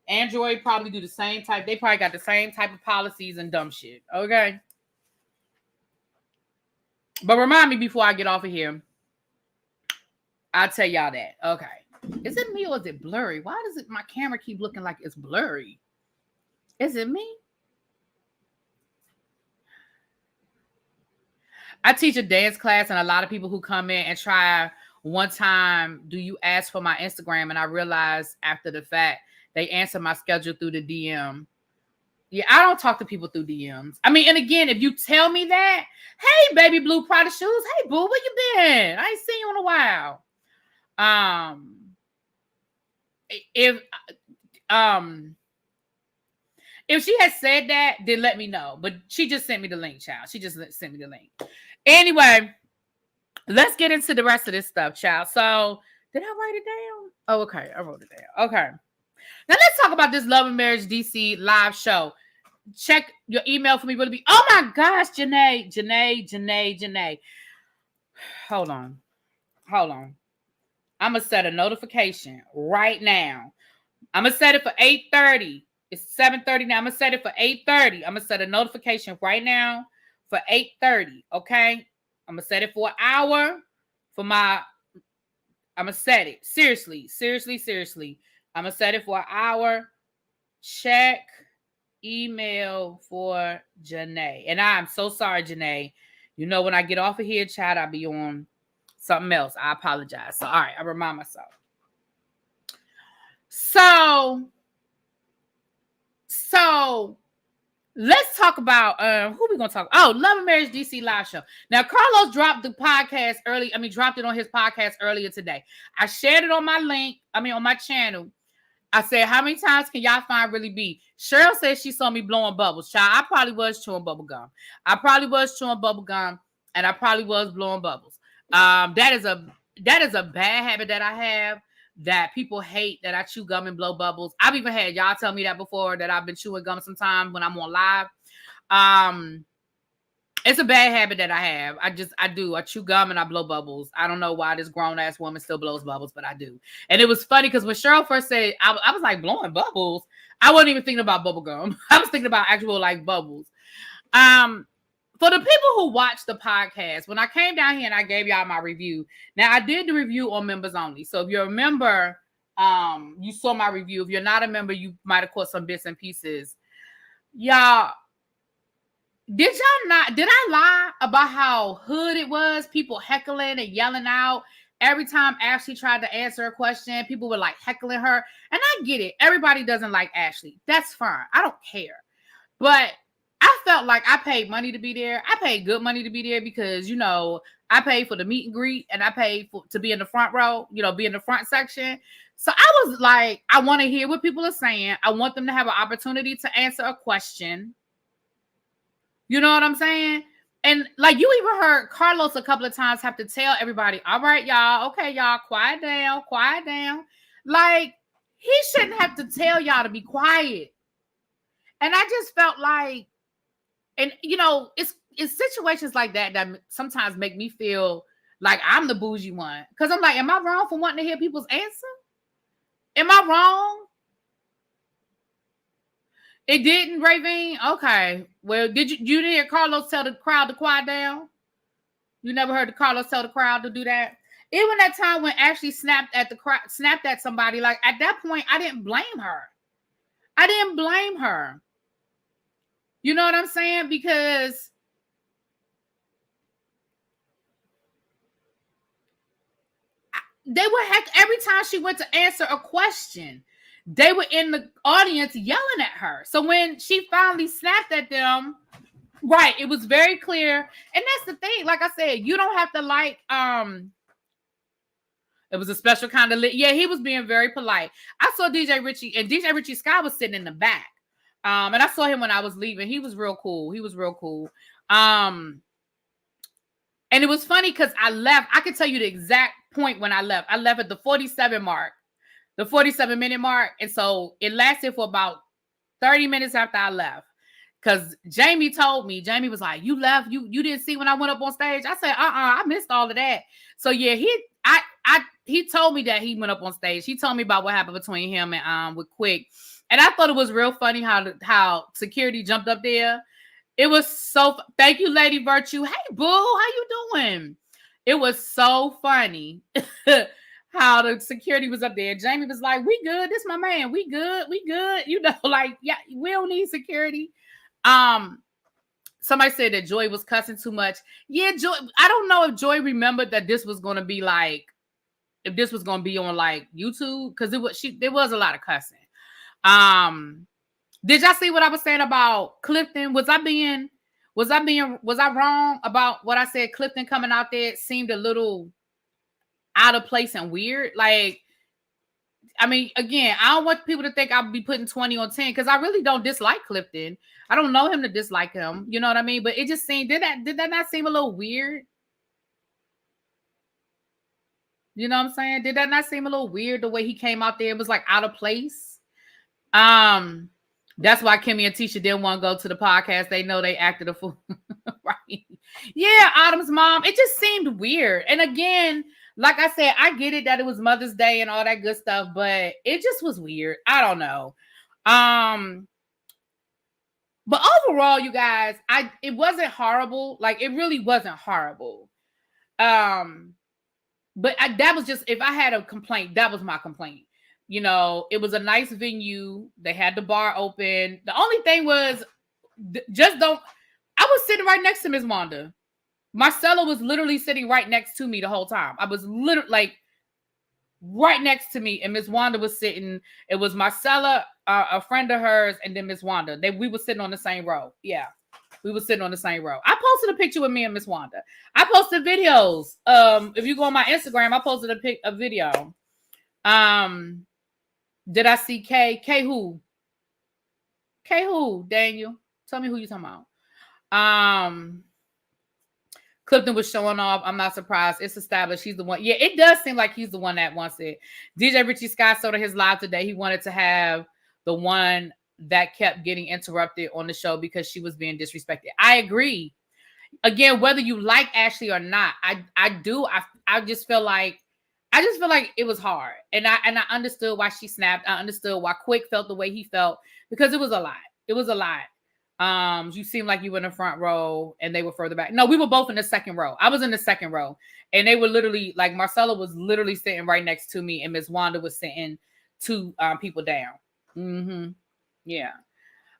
Android probably do the same type. They probably got the same type of policies and dumb shit. Okay. But remind me before I get off of here. I'll tell y'all that. Okay. Is it me or is it blurry? Why does my camera keep looking like it's blurry? Is it me? I teach a dance class, and a lot of people who come in and try one time, do you ask for my Instagram? And I realized after the fact, they answer my schedule through the DM. Yeah, I don't talk to people through DMs. I mean, and again, if you tell me that, hey, baby blue Prada shoes, hey, boo, where you been? I ain't seen you in a while. If she had said that, then let me know. But she just sent me the link, child. She just sent me the link. Anyway, let's get into the rest of this stuff, child. So, did I write it down? Oh, okay. I wrote it down. Okay. Now, let's talk about this Love and Marriage DC live show. Check your email for me. Will it be? Oh, my gosh, Janae. Hold on. I'm going to set a notification right now. I'm going to set it for 8:30. It's 7:30 now. I'm going to set it for 8:30. I'm going to set a notification right now for 8:30, okay? I'm going to set it for an hour I'm going to set it. Seriously. I'm going to set it for an hour. Check email for Janae. And I'm so sorry, Janae. You know, when I get off of here, chat, I'll be on something else. I apologize. So, all right, I remind myself. So let's talk about who we gonna talk. Oh, Love and Marriage DC live show. Now, Carlos dropped the podcast early. Dropped it on his podcast earlier today. I shared it on on my channel. I said, how many times can y'all find Really B? Cheryl said she saw me blowing bubbles. Child, I probably was chewing bubble gum. And I probably was blowing bubbles. That is a bad habit that I have. That people hate that I chew gum and blow bubbles. I've even had y'all tell me that before, that I've been chewing gum sometimes when I'm on live. It's a bad habit that I have. I do. I chew gum and I blow bubbles. I don't know why this grown ass woman still blows bubbles, but I do. And it was funny because when Cheryl first said, I was like, blowing bubbles. I wasn't even thinking about bubble gum. I was thinking about actual like bubbles. For the people who watch the podcast, when I came down here and I gave y'all my review, now I did the review on members only. So if you're a member, you saw my review. If you're not a member, you might have caught some bits and pieces. Y'all, did I lie about how hood it was? People heckling and yelling out. Every time Ashley tried to answer a question, people were like heckling her. And I get it. Everybody doesn't like Ashley. That's fine. I don't care. But I felt like I paid money to be there. I paid good money to be there because, you know, I paid for the meet and greet and I paid to be in the front row, you know, be in the front section. So I was like, I want to hear what people are saying. I want them to have an opportunity to answer a question. You know what I'm saying? And like you even heard Carlos a couple of times have to tell everybody, all right, y'all. Okay, y'all, quiet down. Like he shouldn't have to tell y'all to be quiet. And I just felt like, and, you know, it's situations like that that sometimes make me feel like I'm the bougie one. Because I'm like, am I wrong for wanting to hear people's answer? Am I wrong? It didn't, Ravine? Okay. Well, you didn't hear Carlos tell the crowd to quiet down? You never heard Carlos tell the crowd to do that? Even that time when Ashley snapped at somebody, like at that point, I didn't blame her. I didn't blame her. You know what I'm saying? Because they were every time she went to answer a question, they were in the audience yelling at her. So when she finally snapped at them, right, it was very clear. And that's the thing. Like I said, you don't have to like, it was a special kind of yeah, he was being very polite. I saw DJ Richie, and DJ Richie Scott was sitting in the back. And I saw him when I was leaving. He was real cool. And it was funny because I left. I can tell you the exact point when I left. I left at the 47 mark, the 47-minute mark. And so it lasted for about 30 minutes after I left. Because Jamie told me, Jamie was like, you left, you didn't see when I went up on stage. I said, I missed all of that. So yeah, he told me that he went up on stage. He told me about what happened between him and with Quick. And I thought it was real funny how security jumped up there. It was so, thank you, Lady Virtue. Hey, boo, how you doing? It was so funny how the security was up there. Jamie was like, we good. This my man. We good. You know, like, yeah, we don't need security. Somebody said that Joy was cussing too much. Yeah, Joy. I don't know if Joy remembered that this was going to be like, if this was going to be on like YouTube, because there was a lot of cussing. Did y'all see what I was saying about Clifton? Was I wrong about what I said? Clifton coming out there seemed a little out of place and weird. Like, I mean, again, I don't want people to think I'll be putting 20 on 10 because I really don't dislike Clifton. I don't know him to dislike him. You know what I mean? But it just seemed, did that not seem a little weird? You know what I'm saying? Did that not seem a little weird the way he came out there? It was like out of place. That's why Kimmy and Tisha didn't want to go to the podcast. They know they acted a fool. Right? Yeah, Autumn's mom. It just seemed weird. And again, like I said, I get it that it was Mother's Day and all that good stuff, but it just was weird. I don't know. But overall, you guys, it wasn't horrible. Like, it really wasn't horrible. But that was just, if I had a complaint, that was my complaint. You know, it was a nice venue. They had the bar open. The only thing was, I was sitting right next to Miss Wanda. Marcella was literally sitting right next to me the whole time. I was literally like right next to me, and Miss Wanda was sitting. It was Marcella, a friend of hers, and then Miss Wanda. We were sitting on the same row. Yeah, we were sitting on the same row. I posted a picture with me and Miss Wanda. I posted videos. If you go on my Instagram, I posted a video. Did I see K? K who? K who? Daniel, tell me who you talking about. Clifton was showing off. I'm not surprised. It's established he's the one. Yeah, it does seem like he's the one that wants it. DJ Richie Scott said on his live today he wanted to have the one that kept getting interrupted on the show because she was being disrespected. I agree. Again, whether you like Ashley or not, I do. I just feel like it was hard. And I understood why she snapped. I understood why Quick felt the way he felt because it was a lot. It was a lot. You seemed like you were in the front row and they were further back. No, we were both in the second row. I was in the second row and they were literally like Marcella was literally sitting right next to me and Miss Wanda was sitting two people down. Mm-hmm. Yeah.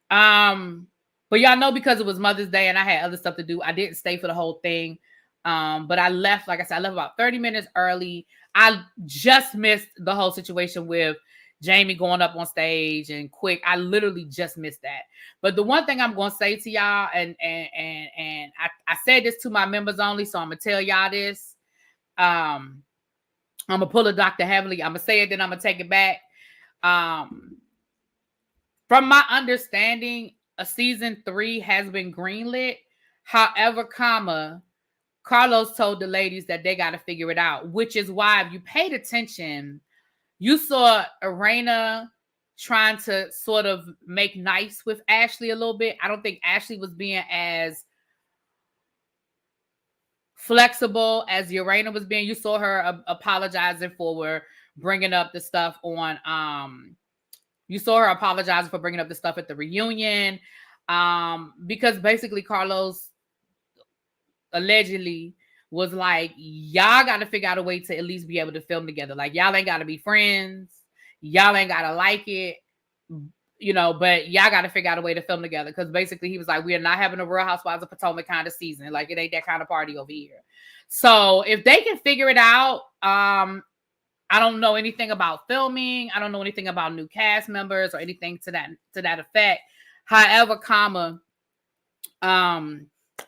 But y'all know because it was Mother's Day and I had other stuff to do, I didn't stay for the whole thing. But I left, like I said, I left about 30 minutes early. I just missed the whole situation with Jamie going up on stage and Quick. I literally just missed that. But the one thing I'm going to say to y'all, and I said this to my members only, so I'm going to tell y'all this. I'm going to pull a Dr. Heavenly. I'm going to say it, then I'm going to take it back. From my understanding, a season 3 has been greenlit. However, Carlos told the ladies that they got to figure it out, which is why if you paid attention, you saw Arena trying to sort of make nice with Ashley a little bit. I don't think Ashley was being as flexible as Arena was being. You saw her apologizing for bringing up the stuff on. You saw her apologizing for bringing up the stuff at the reunion, because basically Carlos allegedly was like, y'all got to figure out a way to at least be able to film together. Like, y'all ain't got to be friends. Y'all ain't got to like it, you know, but y'all got to figure out a way to film together. Because basically he was like, we are not having a Real Housewives of Potomac kind of season. Like, it ain't that kind of party over here. So if they can figure it out, I don't know anything about filming. I don't know anything about new cast members or anything to that effect. However,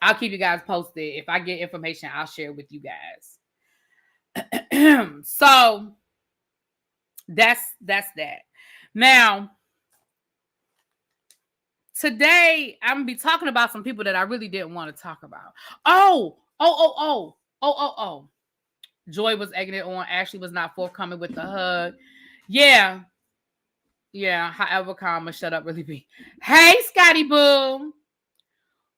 I'll keep you guys posted. If I get information, I'll share with you guys. So that's that. Now, today I'm gonna be talking about some people that I really didn't want to talk about. Oh. Joy was egging it on. Ashley was not forthcoming with the hug. Yeah. However, shut up, really be. Hey, Scotty Boo.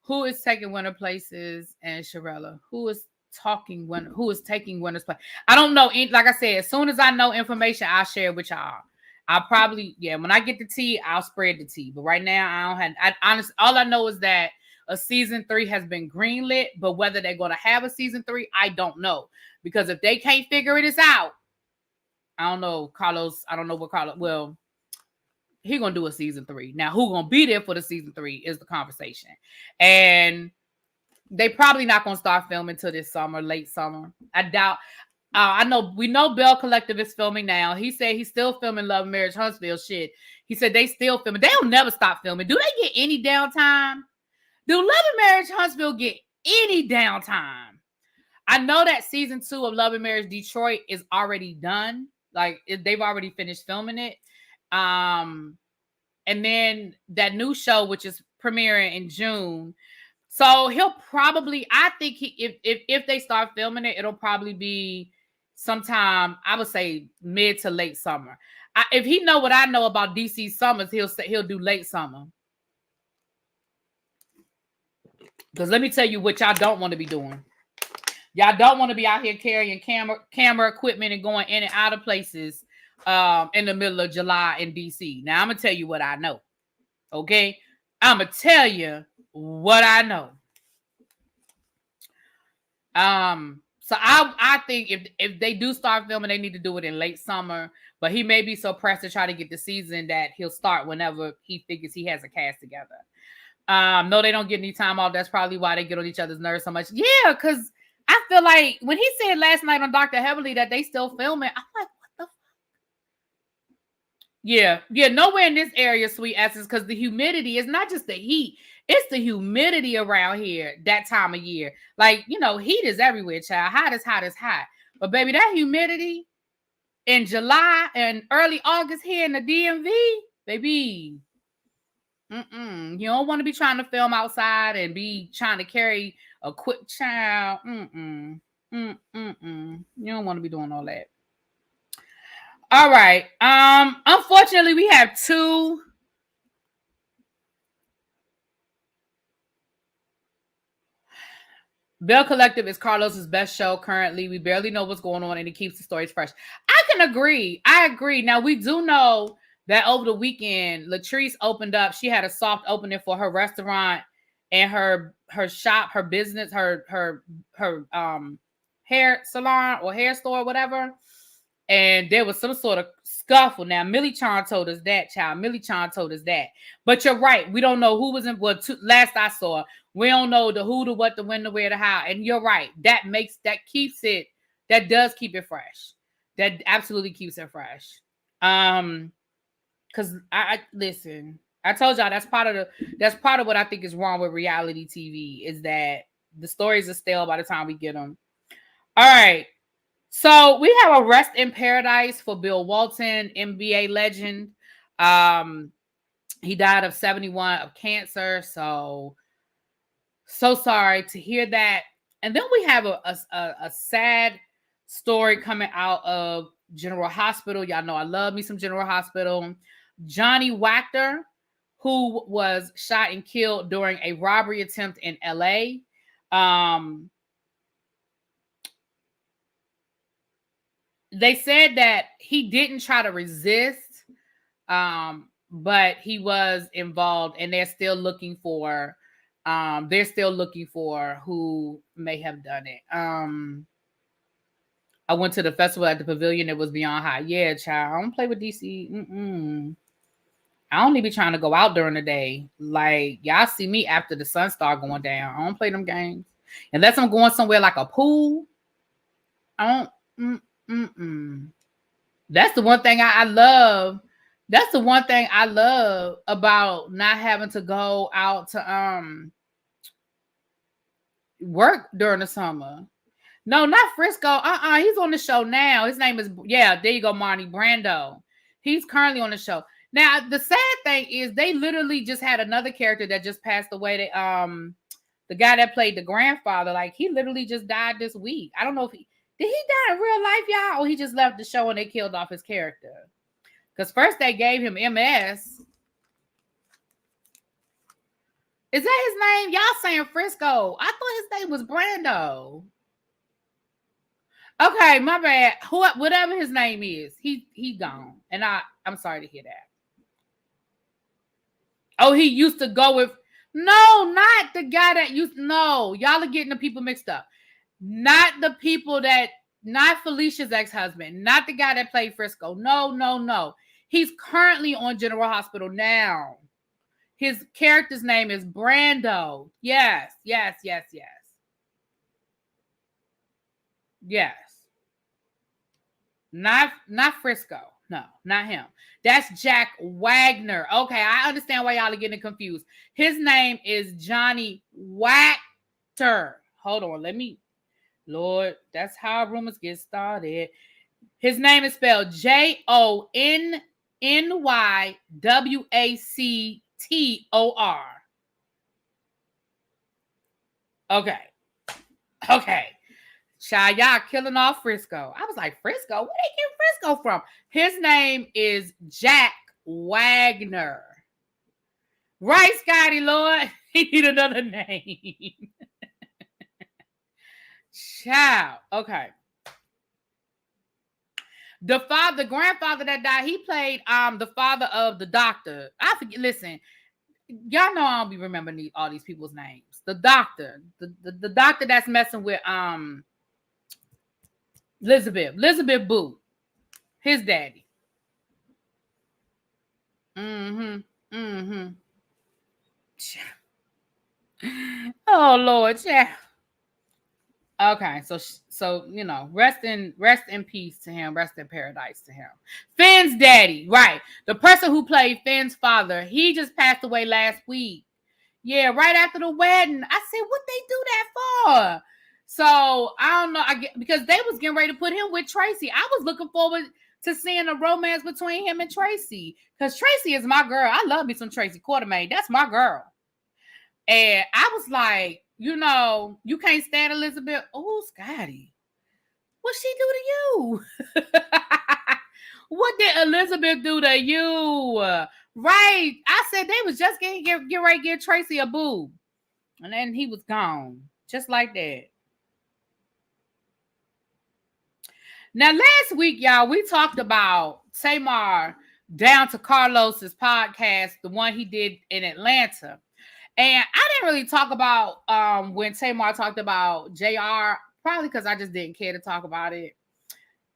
Who is taking winner places? And Sharella, who is taking winner's place? I don't know. Like I said, as soon as I know information, I'll share it with y'all. I'll probably, when I get the tea, I'll spread the tea. But right now, I don't have, honestly, all I know is that a season 3 has been greenlit, but whether they're going to have a season 3, I don't know. Because if they can't figure this out, I don't know, Carlos, I don't know what Carlos, well, he gonna do a season 3. Now, who gonna be there for the season 3 is the conversation. And they probably not gonna start filming till this summer, late summer. I doubt. We know Bell Collective is filming now. He said he's still filming Love and Marriage Huntsville shit. He said they still filming. They'll never stop filming. Do they get any downtime? Do Love and Marriage Huntsville get any downtime? I know that season 2 of Love and Marriage Detroit is already done. Like, they've already finished filming it. And then that new show, which is premiering in June. So he'll probably, I think if they start filming it, it'll probably be sometime, I would say mid to late summer. If he know what I know about DC summers, he'll do late summer. Because let me tell you what y'all don't want to be doing. Y'all don't want to be out here carrying camera equipment and going in and out of places in the middle of July in DC. Now, I'm going to tell you what I know. Okay? I'm going to tell you what I know. So I think if they do start filming, they need to do it in late summer. But he may be so pressed to try to get the season that he'll start whenever he figures he has a cast together. No, they don't get any time off. That's probably why they get on each other's nerves so much. Yeah, because I feel like when he said last night on Dr. Heavenly that they still filming, I'm like, what the fuck? Yeah, nowhere in this area, sweet essence, because the humidity is not just the heat. It's the humidity around here that time of year. Like, heat is everywhere, child. Hot is hot. But, baby, that humidity in July and early August here in the DMV, baby, you don't want to be trying to film outside and be trying to carry a quick child. You don't want to be doing all that. All right. Unfortunately, we have 2. Bell Collective is Carlos's best show currently. We barely know what's going on, and it keeps the stories fresh. I can agree. I agree. Now, we do know that over the weekend, Latrice opened up. She had a soft opening for her restaurant and her shop, her business, her hair salon or hair store, or whatever. And there was some sort of scuffle. Now, Millie Chan told us that, child. Millie Chan told us that. But you're right. We don't know who was in. Well, last I saw, we don't know the who, the what, the when, the where, the how. And you're right. That keeps it. That does keep it fresh. That absolutely keeps it fresh. Because I listen. I told y'all that's part of what I think is wrong with reality TV is that the stories are stale by the time we get them. All right. So we have a rest in paradise for Bill Walton, NBA legend. He died of 71 of cancer. So sorry to hear that. And then we have a sad story coming out of General Hospital. Y'all know I love me some General Hospital. Johnny Wachter, who was shot and killed during a robbery attempt in LA. They said that he didn't try to resist, but he was involved, and they're still looking for They're still looking for who may have done it. I went to the festival at the Pavilion. It was Beyond High. Yeah, child. I don't play with DC. I only be trying to go out during the day. Like, y'all see me after the sun start going down. I don't play them games. Unless I'm going somewhere like a pool. I don't. That's the one thing I love. That's the one thing I love about not having to go out to work during the summer. No, not Frisco. He's on the show now. His name is, there you go, Marnie Brando. He's currently on the show. Now, the sad thing is they literally just had another character that just passed away. The guy that played the grandfather, like, he literally just died this week. I don't know if did he die in real life, y'all? Or he just left the show and they killed off his character? Because first they gave him MS. Is that his name? Y'all saying Frisco. I thought his name was Brando. Okay, my bad. Whatever his name is, he gone. And I'm sorry to hear that. Oh, he used to go with, no, not the guy that no, y'all are getting the people mixed up. Not the people not Felicia's ex-husband, not the guy that played Frisco. No. He's currently on General Hospital now. His character's name is Brando. Yes. Not Frisco. No, not him. That's Jack Wagner. Okay, I understand why y'all are getting confused. His name is Johnny Wachter. Hold on, Lord, that's how rumors get started. His name is spelled JONNYWACTOR. Okay. Child, y'all killing off Frisco. I was like, Frisco? Where they get Frisco from? His name is Jack Wagner. Right, Scotty, Lord? He need another name. Child. Okay. The grandfather that died, he played the father of the doctor. I forget. Listen, y'all know I don't be remembering all these people's names. The doctor. The doctor that's messing with Elizabeth Boo, his daddy. Oh Lord, yeah. Okay, so you know, rest in peace to him, rest in paradise to him. Finn's daddy, right? The person who played Finn's father, he just passed away last week. Yeah, right after the wedding. I said, what they do that for? So I don't know. Because they was getting ready to put him with Tracy. I was looking forward to seeing a romance between him and Tracy. Because Tracy is my girl. I love me some Tracy Quartermain. That's my girl. And I was like, you know, you can't stand Elizabeth. Oh, Scotty. What she do to you? What did Elizabeth do to you? Right. I said they was just getting ready to give Tracy a boo. And then he was gone. Just like that. Now, last week, y'all, we talked about Tamar down to Carlos's podcast, the one he did in Atlanta. And I didn't really talk about when Tamar talked about JR, probably because I just didn't care to talk about it.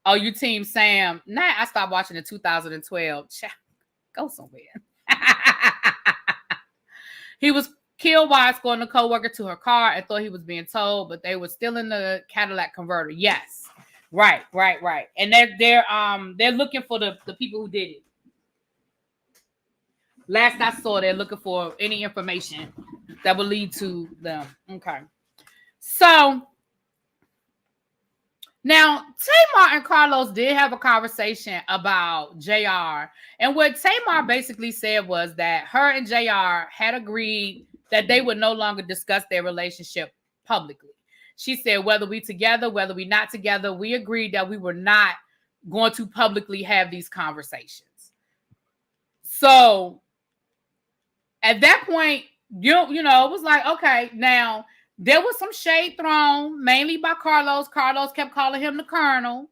Oh, you Team Sam. Nah, I stopped watching in 2012. Go somewhere. He was killed while escorting a coworker to her car and thought he was being told, but they were still in the Cadillac converter. Yes. Right. And they're looking for the people who did it. Last I saw, they're looking for any information that will lead to them. Okay. So now Tamar and Carlos did have a conversation about JR. And what Tamar basically said was that her and JR had agreed that they would no longer discuss their relationship publicly. She said, whether we together, whether we not together, we agreed that we were not going to publicly have these conversations. So at that point, you know, it was like, okay, now there was some shade thrown, mainly by Carlos. Carlos kept calling him the Colonel,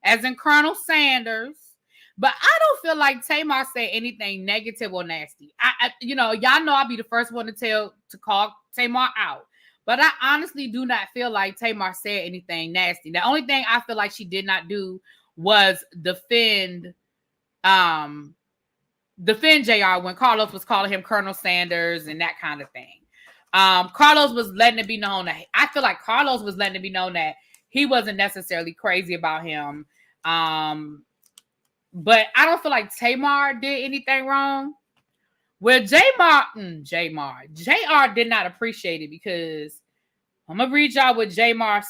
as in Colonel Sanders. But I don't feel like Tamar said anything negative or nasty. Y'all know I'll be the first one to call Tamar out. But I honestly do not feel like Tamar said anything nasty. The only thing I feel like she did not do was defend JR when Carlos was calling him Colonel Sanders and that kind of thing. Carlos was letting it be known that I feel like Carlos was letting it be known that he wasn't necessarily crazy about him. But I don't feel like Tamar did anything wrong. Well, JR did not appreciate it because I'm gonna read y'all what why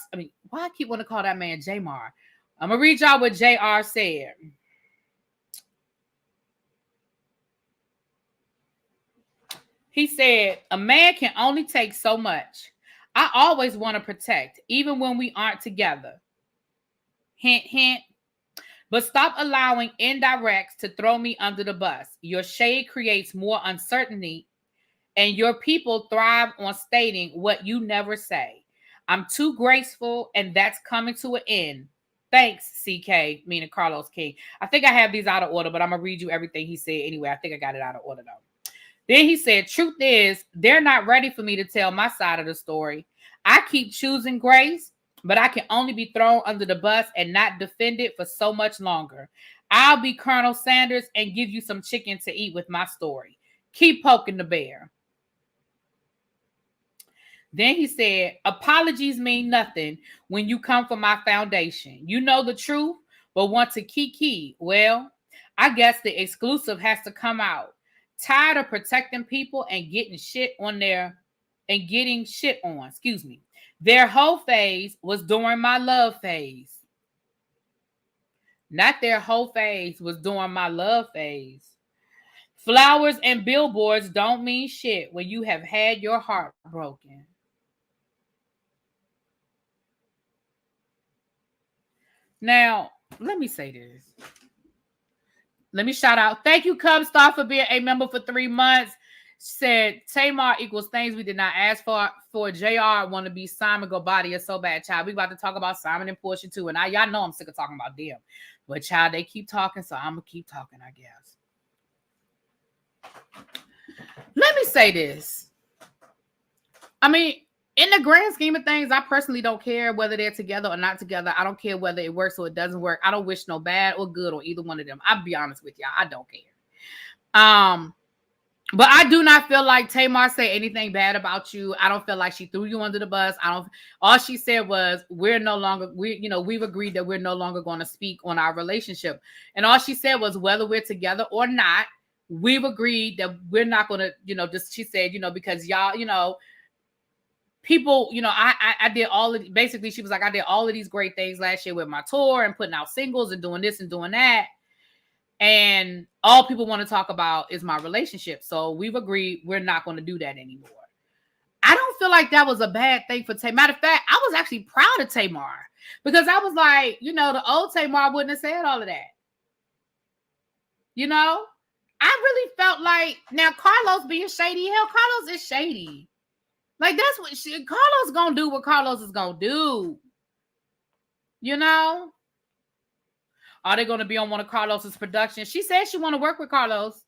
I keep wanting to call that man Jamar. I'm gonna read y'all what JR said. He said, a man can only take so much. I always want to protect, even when we aren't together. Hint, hint. But stop allowing indirects to throw me under the bus. Your shade creates more uncertainty, and your people thrive on stating what you never say. I'm too graceful, and that's coming to an end. Thanks, CK, meaning Carlos King. I think I have these out of order, but I'm going to read you everything he said anyway. I think I got it out of order, though. Then he said, truth is, they're not ready for me to tell my side of the story. I keep choosing grace, but I can only be thrown under the bus and not defended for so much longer. I'll be Colonel Sanders and give you some chicken to eat with my story. Keep poking the bear. Then he said, apologies mean nothing when you come for my foundation. You know the truth, but want to kiki. Well, I guess the exclusive has to come out. Tired of protecting people and getting shit on. Their whole phase was during my love phase. Not their whole phase was during my love phase. Flowers and billboards don't mean shit when you have had your heart broken. Now, let me say this. Let me shout out. Thank you, Cubstar, for being a member for 3 months. Said Tamar equals things we did not ask for. For JR, want to be Simon Gobadi is so bad, child. We about to talk about Simon and Porsha too. And y'all know I'm sick of talking about them. But child, they keep talking, so I'm gonna keep talking, I guess. Let me say this. I mean, in the grand scheme of things, I personally don't care whether they're together or not together. I don't care whether it works or it doesn't work. I don't wish no bad or good on either one of them. I'll be honest with y'all. I don't care. But I do not feel like Tamar said anything bad about you. I don't feel like she threw you under the bus. All she said was, we've agreed that we're no longer going to speak on our relationship. And all she said was, whether we're together or not, we've agreed that we're not going to, she said, because y'all, people, I did all of, basically she was like, I did all of these great things last year with my tour and putting out singles and doing this and doing that. And all people want to talk about is my relationship. So we've agreed we're not going to do that anymore. I don't feel like that was a bad thing for Tamar. Matter of fact, I was actually proud of Tamar because I was like, the old Tamar wouldn't have said all of that. I really felt like, now Carlos being shady, hell, Carlos is shady. Like, that's what Carlos gonna do what Carlos is gonna do. Are they gonna be on one of Carlos's productions? She said she want to work with Carlos.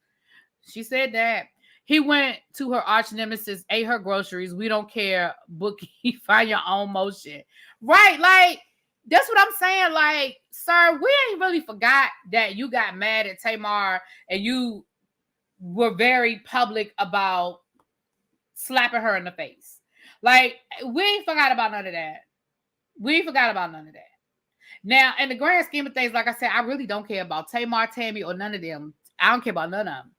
She said that. He went to her arch nemesis, ate her groceries. We don't care. Bookie, find your own motion. Right, like, that's what I'm saying. Like, sir, we ain't really forgot that you got mad at Tamar and you were very public about slapping her in the face. Like, we ain't forgot about none of that. Now, in the grand scheme of things, like I said, I really don't care about Tamar, Tammy, or none of them. I don't care about none of them.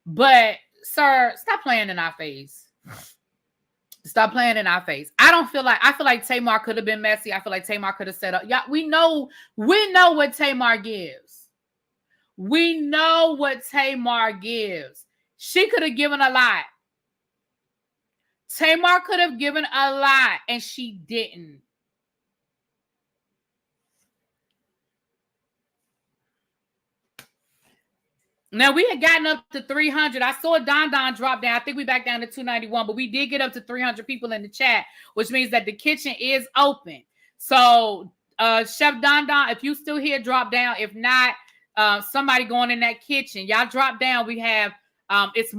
But, sir, stop playing in our face. Stop playing in our face. I feel like Tamar could have been messy. I feel like Tamar could have set up. Yeah, we know what Tamar gives. We know what Tamar gives. She could have given a lot. Tamar could have given a lot, and she didn't. Now, we had gotten up to 300. I saw Don drop down. I think we back down to 291, but we did get up to 300 people in the chat, which means that the kitchen is open. So, Chef Don, if you still here, drop down. If not, somebody going in that kitchen. Y'all drop down. We have it's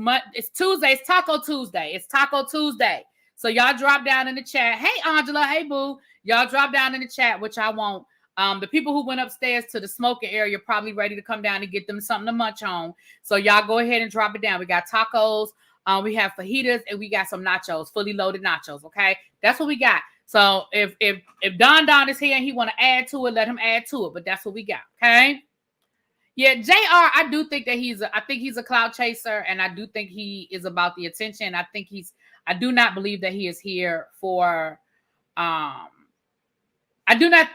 Tuesday. It's Taco Tuesday. It's Taco Tuesday. So y'all drop down in the chat. Hey Angela, hey boo. Y'all drop down in the chat, which I won't. The people who went upstairs to the smoking area probably ready to come down and get them something to munch on. So y'all go ahead and drop it down. We got tacos, we have fajitas, and we got some nachos, fully loaded nachos. Okay, that's what we got. So if Don is here and he want to add to it, let him add to it. But that's what we got. Okay. Yeah, JR, I do think that I think he's a cloud chaser, and I do think he is about the attention. I do not believe that he is here for I think that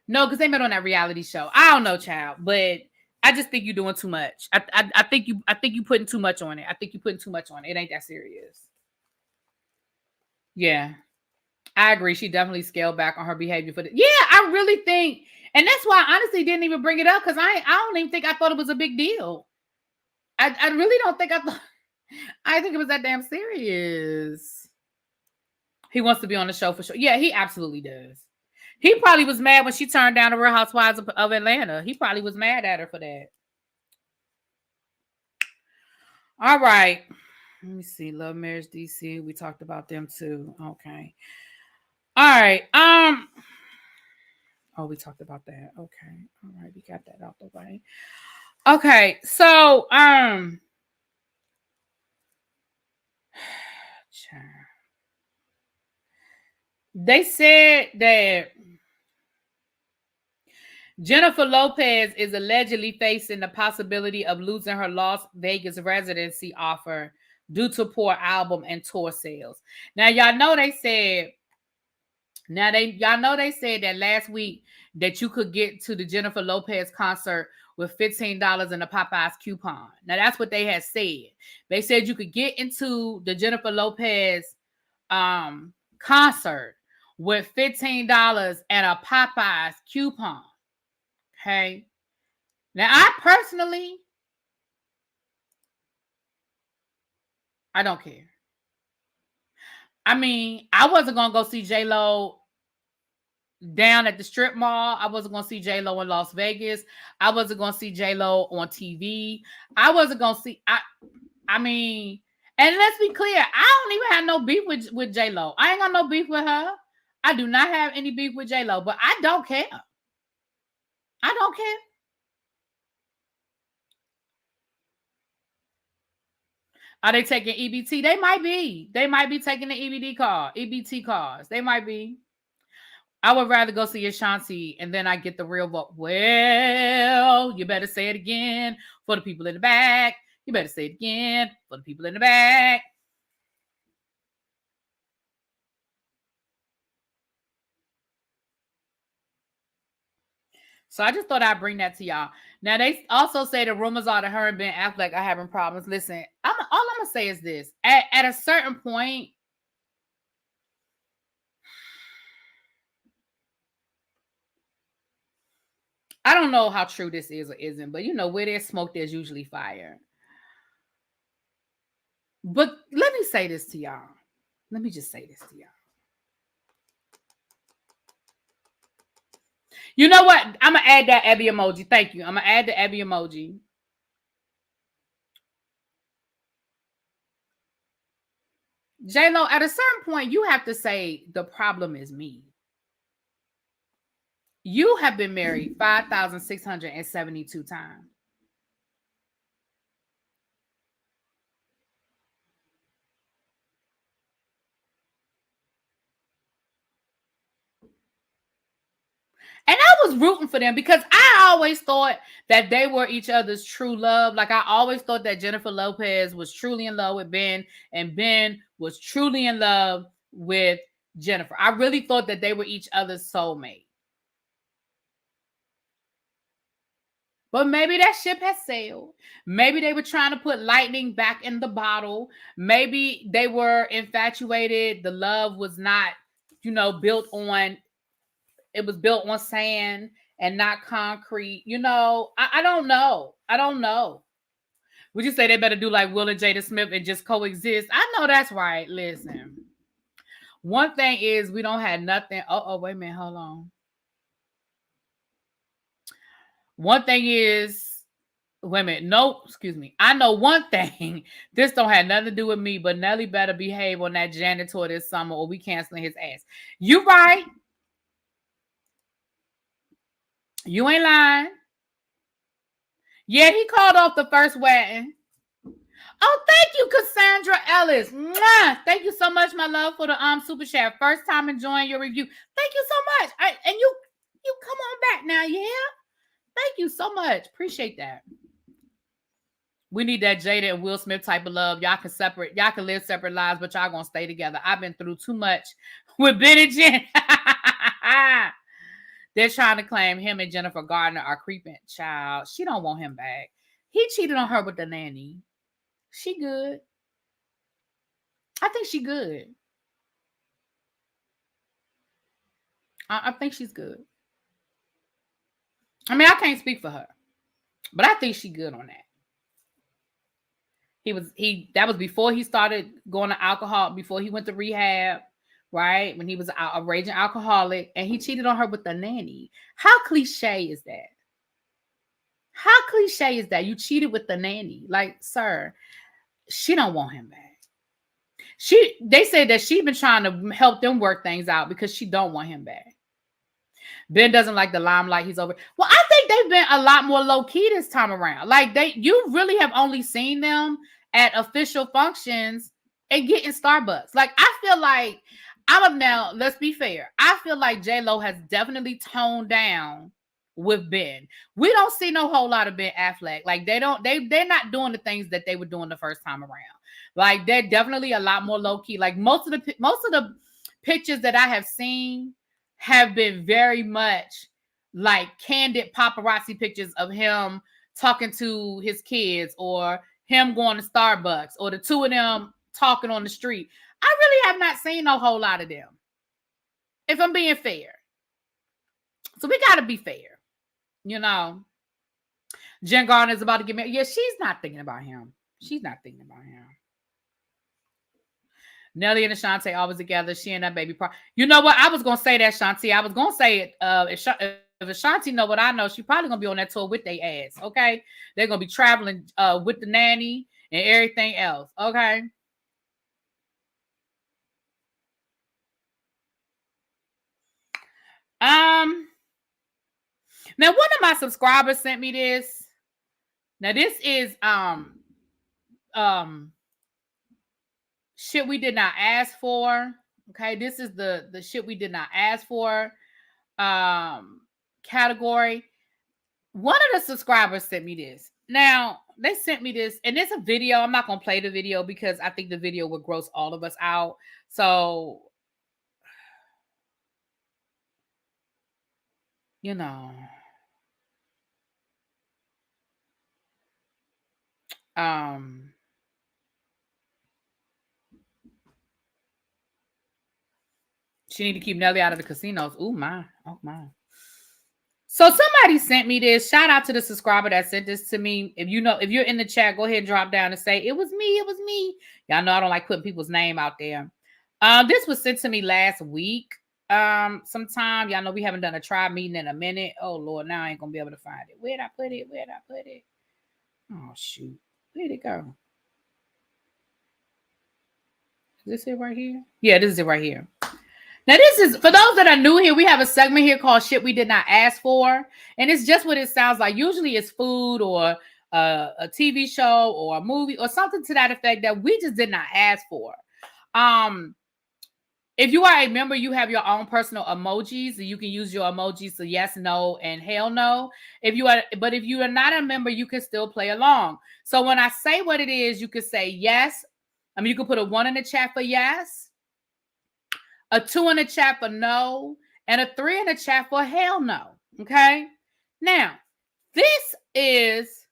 no, because they met on that reality show. I don't know, child, but I just think you're doing too much. I think you putting too much on it. I think you're putting too much on it. It ain't that serious. Yeah, I agree. She definitely scaled back on her behavior for yeah, I really think, and that's why I honestly didn't even bring it up, because I don't even think I thought it was a big deal. I really don't think I think it was that damn serious. He wants to be on the show for sure. Yeah, he absolutely does. He probably was mad when she turned down the Real Housewives of Atlanta. He probably was mad at her for that. All right. Let me see. Love Marriage DC. We talked about them too. Okay. All right. Oh, we talked about that. Okay. All right. We got that out the way. Okay. So, they said that Jennifer Lopez is allegedly facing the possibility of losing her Las Vegas residency offer due to poor album and tour sales. Now, y'all know they said that last week that you could get to the Jennifer Lopez concert with $15 in a Popeyes coupon. Now, that's what they had said. They said you could get into the Jennifer Lopez concert with $15 and a Popeyes coupon. Okay. Now, I personally, I don't care. I mean, I wasn't going to go see J-Lo down at the strip mall. I wasn't going to see J-Lo in Las Vegas. I wasn't going to see J-Lo on TV. I wasn't going to see, I mean, and let's be clear, I don't even have no beef with J-Lo. I ain't got no beef with her. I do not have any beef with J-Lo, but I don't care. I don't care. Are they taking EBT? They might be. They might be taking the EBT cards. They might be. I would rather go see Ashanti and then I get the real vote. Well, you better say it again for the people in the back. You better say it again for the people in the back. So I just thought I'd bring that to y'all. Now, they also say the rumors are that her and Ben Affleck are having problems. Listen, all I'm going to say is this. At a certain point, I don't know how true this is or isn't, but where there's smoke, there's usually fire. But let me say this to y'all. Let me just say this to y'all. You know what? I'm going to add that Abby emoji. Thank you. I'm going to add the Abby emoji. J-Lo, at a certain point, you have to say the problem is me. You have been married 5,672 times. And I was rooting for them because I always thought that they were each other's true love. Like I always thought that Jennifer Lopez was truly in love with Ben and Ben was truly in love with Jennifer. I really thought that they were each other's soulmate. But maybe that ship has sailed. Maybe they were trying to put lightning back in the bottle. Maybe they were infatuated. The love was not, built on, it was built on sand and not concrete. I don't know. I don't know. Would you say they better do like Will and Jada Smith and just coexist? I know that's right. Listen. One thing is we don't have nothing. Oh, wait a minute. Hold on. One thing is, wait a minute. No, excuse me. I know one thing. This don't have nothing to do with me, but Nelly better behave on that janitor this summer or we canceling his ass. You right. You ain't lying. Yeah, he called off the first wedding. Oh, thank you, Cassandra Ellis. Mwah! Thank you so much, my love, for the super chat. First time enjoying your review. Thank you so much. And you come on back now, yeah? Thank you so much. Appreciate that. We need that Jada and Will Smith type of love. Y'all can live separate lives, but y'all gonna stay together. I've been through too much with Ben and Jen. They're trying to claim him and Jennifer Gardner are creeping. Child, she don't want him back. He cheated on her with the nanny. She good. I think she good. I think she's good. I mean, I can't speak for her, but I think she good on that. That was before he started going to alcohol, before he went to rehab, right? When he was a raging alcoholic, and he cheated on her with the nanny. How cliche is that? How cliche is that? You cheated with the nanny. Like, sir, she don't want him back. They say that she's been trying to help them work things out because she don't want him back. Ben doesn't like the limelight. He's over. Well, I think they've been a lot more low key this time around. Like you really have only seen them at official functions and getting Starbucks. Like I feel like now. Let's be fair. I feel like J-Lo has definitely toned down with Ben. We don't see no whole lot of Ben Affleck. Like they're not doing the things that they were doing the first time around. Like they're definitely a lot more low key. Like most of the pictures that I have seen have been very much like candid paparazzi pictures of him talking to his kids or him going to Starbucks or the two of them talking on the street. I really have not seen a whole lot of them, if I'm being fair. So we got to be fair. You know, Jen Gardner is about to get married. Yeah, she's not thinking about him. She's not thinking about him. Nelly and Ashanti always together. She and that baby. You know what? I was going to say that, Shanti. I was going to say it. If Ashanti know what I know, she probably going to be on that tour with their ass. Okay? They're going to be traveling with the nanny and everything else. Okay? Now, one of my subscribers sent me this. Now, this is shit we did not ask for. Okay, this is the shit we did not ask for category. One of the subscribers sent me this. Now, they sent me this, and it's a video. I'm not gonna play the video because I think the video would gross all of us out. So, you know, she need to keep Nelly out of the casinos. Oh my. So somebody sent me this. Shout out to the subscriber that sent this to me. If you're in the chat, go ahead and drop down and say, it was me. Y'all know I don't like putting people's name out there. This was sent to me last week. Sometime. Y'all know we haven't done a tribe meeting in a minute. Oh Lord, now I ain't gonna be able to find it. Where'd I put it? Oh shoot. Where'd it go? Is this it right here? Yeah, this is it right here. Now, this is, for those that are new here, we have a segment here called Shit We Did Not Ask For. And it's just what it sounds like. Usually it's food or a TV show or a movie or something to that effect that we just did not ask for. If you are a member, you have your own personal emojis. So you can use your emojis, so yes, no, and hell no. But if you are not a member, you can still play along. So when I say what it is, you can say yes. I mean, you can put a 1 in the chat for yes, a 2 in the chat for no, and a 3 in the chat for hell no. Okay? Now, this is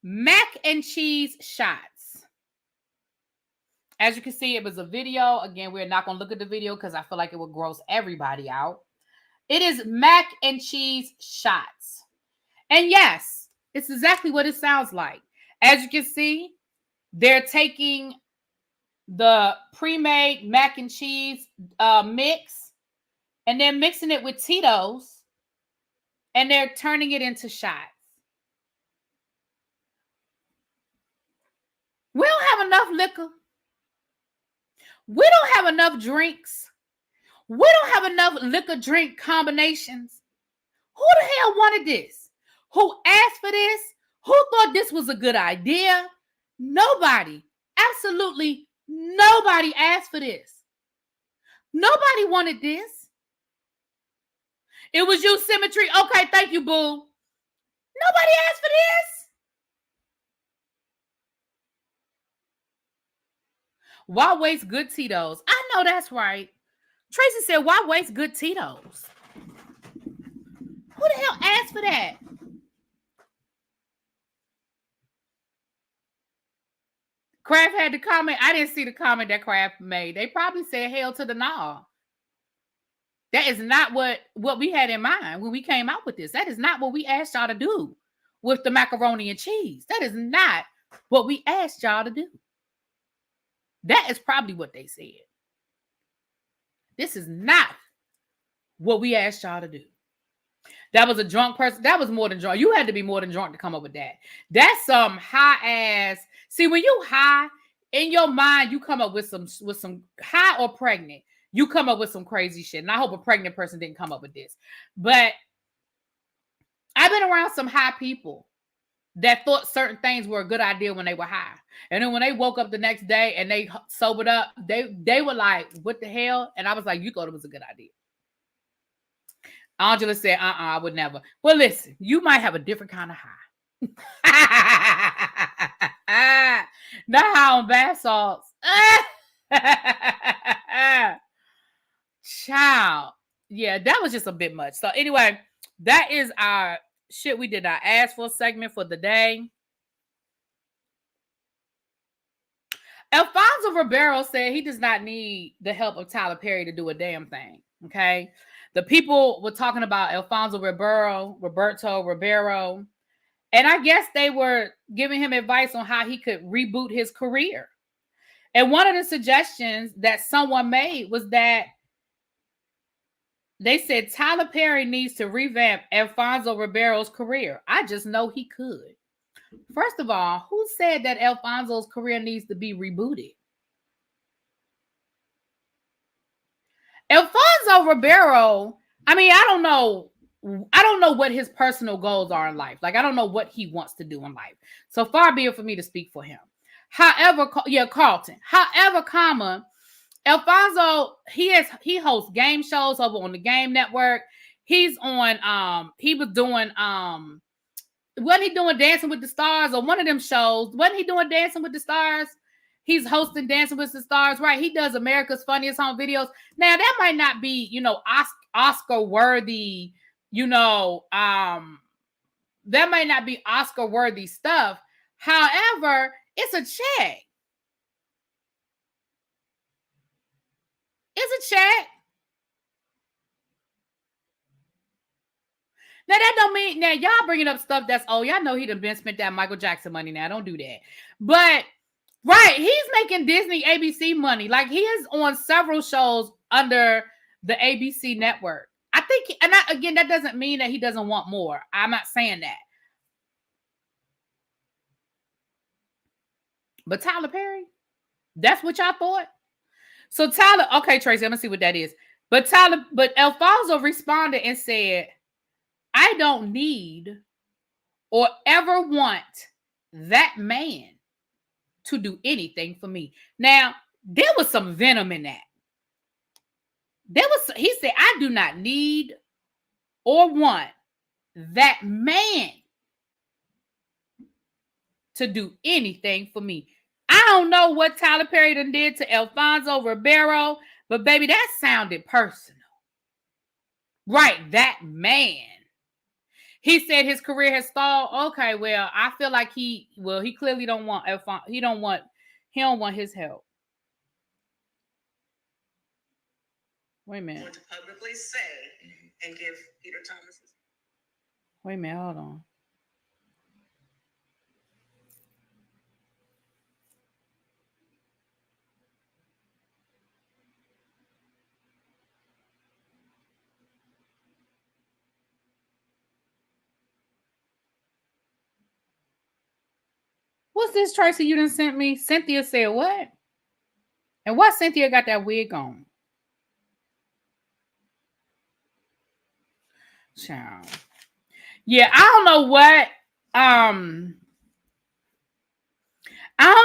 mac and cheese shots. As you can see, it was a video. Again, we're not going to look at the video because I feel like it would gross everybody out. It is mac and cheese shots. And yes, it's exactly what it sounds like. As you can see, they're taking the pre-made mac and cheese mix, and then mixing it with Tito's and they're turning it into shots. We don't have enough liquor. We don't have enough drinks. We don't have enough liquor drink combinations. Who the hell wanted this? Who asked for this? Who thought this was a good idea? Nobody. Absolutely nobody asked for this. Nobody wanted this. It was you, Symmetry. Okay, thank you, boo. Nobody asked for this. Why waste good Tito's? I know that's right. Tracy said, why waste good Tito's? Who the hell asked for that? Kraft had the comment. I didn't see the comment that Kraft made. They probably said hell to the nah. That is not what we had in mind when we came out with this. That is not what we asked y'all to do with the macaroni and cheese. That is not what we asked y'all to do. That is probably what they said. This is not what we asked y'all to do. That was a drunk person. That was more than drunk. You had to be more than drunk to come up with that. That's some high ass. See, when you high in your mind, you come up with some high or pregnant. You come up with some crazy shit. And I hope a pregnant person didn't come up with this. But I've been around some high people that thought certain things were a good idea when they were high. And then when they woke up the next day and they sobered up, they were like, what the hell? And I was like, you thought it was a good idea. Angela said, I would never. Well, listen, you might have a different kind of high. Not high on bath salts. Child. Yeah, that was just a bit much. So anyway, that is our shit we did not ask for segment for the day. Alfonso Ribeiro said he does not need the help of Tyler Perry to do a damn thing. Okay. The people were talking about Alfonso Roberto Ribeiro. And I guess they were giving him advice on how he could reboot his career. And one of the suggestions that someone made was that they said Tyler Perry needs to revamp Alfonso Ribeiro's career. I just know he could. First of all, who said that Alfonso's career needs to be rebooted? Alfonso Ribeiro, I mean, I don't know what his personal goals are in life. Like, I don't know what he wants to do in life. So far be it for me to speak for him. However, Carlton. However, Alfonso, he hosts game shows over on the Game Network. He's on, he was doing, wasn't he doing Dancing with the Stars or one of them shows? Wasn't he doing Dancing with the Stars? He's hosting Dancing with the Stars, right? He does America's Funniest Home Videos. Now, that might not be, Oscar worthy, that might not be Oscar worthy stuff. However, it's a check. It's a check. Now, that don't mean, now y'all bringing up stuff that's, y'all know he done been spent that Michael Jackson money now. Don't do that. But, right, he's making Disney ABC money. Like, he is on several shows under the ABC network. I think, again, that doesn't mean that he doesn't want more. I'm not saying that. But Tyler Perry, that's what y'all thought? So Tyler, okay, Tracy, I'm gonna see what that is. But Alfonso responded and said, I don't need or ever want that man to do anything for me. Now, there was some venom in that. He said, I do not need or want that man to do anything for me. I don't know what Tyler Perry done did to Alfonso Ribeiro, but baby, that sounded personal. Right, that man. He said his career has stalled. Okay, well, I feel like he clearly don't want Alfonso. He don't want his help. Wait a minute. Want to publicly say and give Peter Thomas. Wait a minute, hold on. What's this, Tracy, you done sent me? Cynthia said what? And why Cynthia got that wig on? Child. Yeah, I don't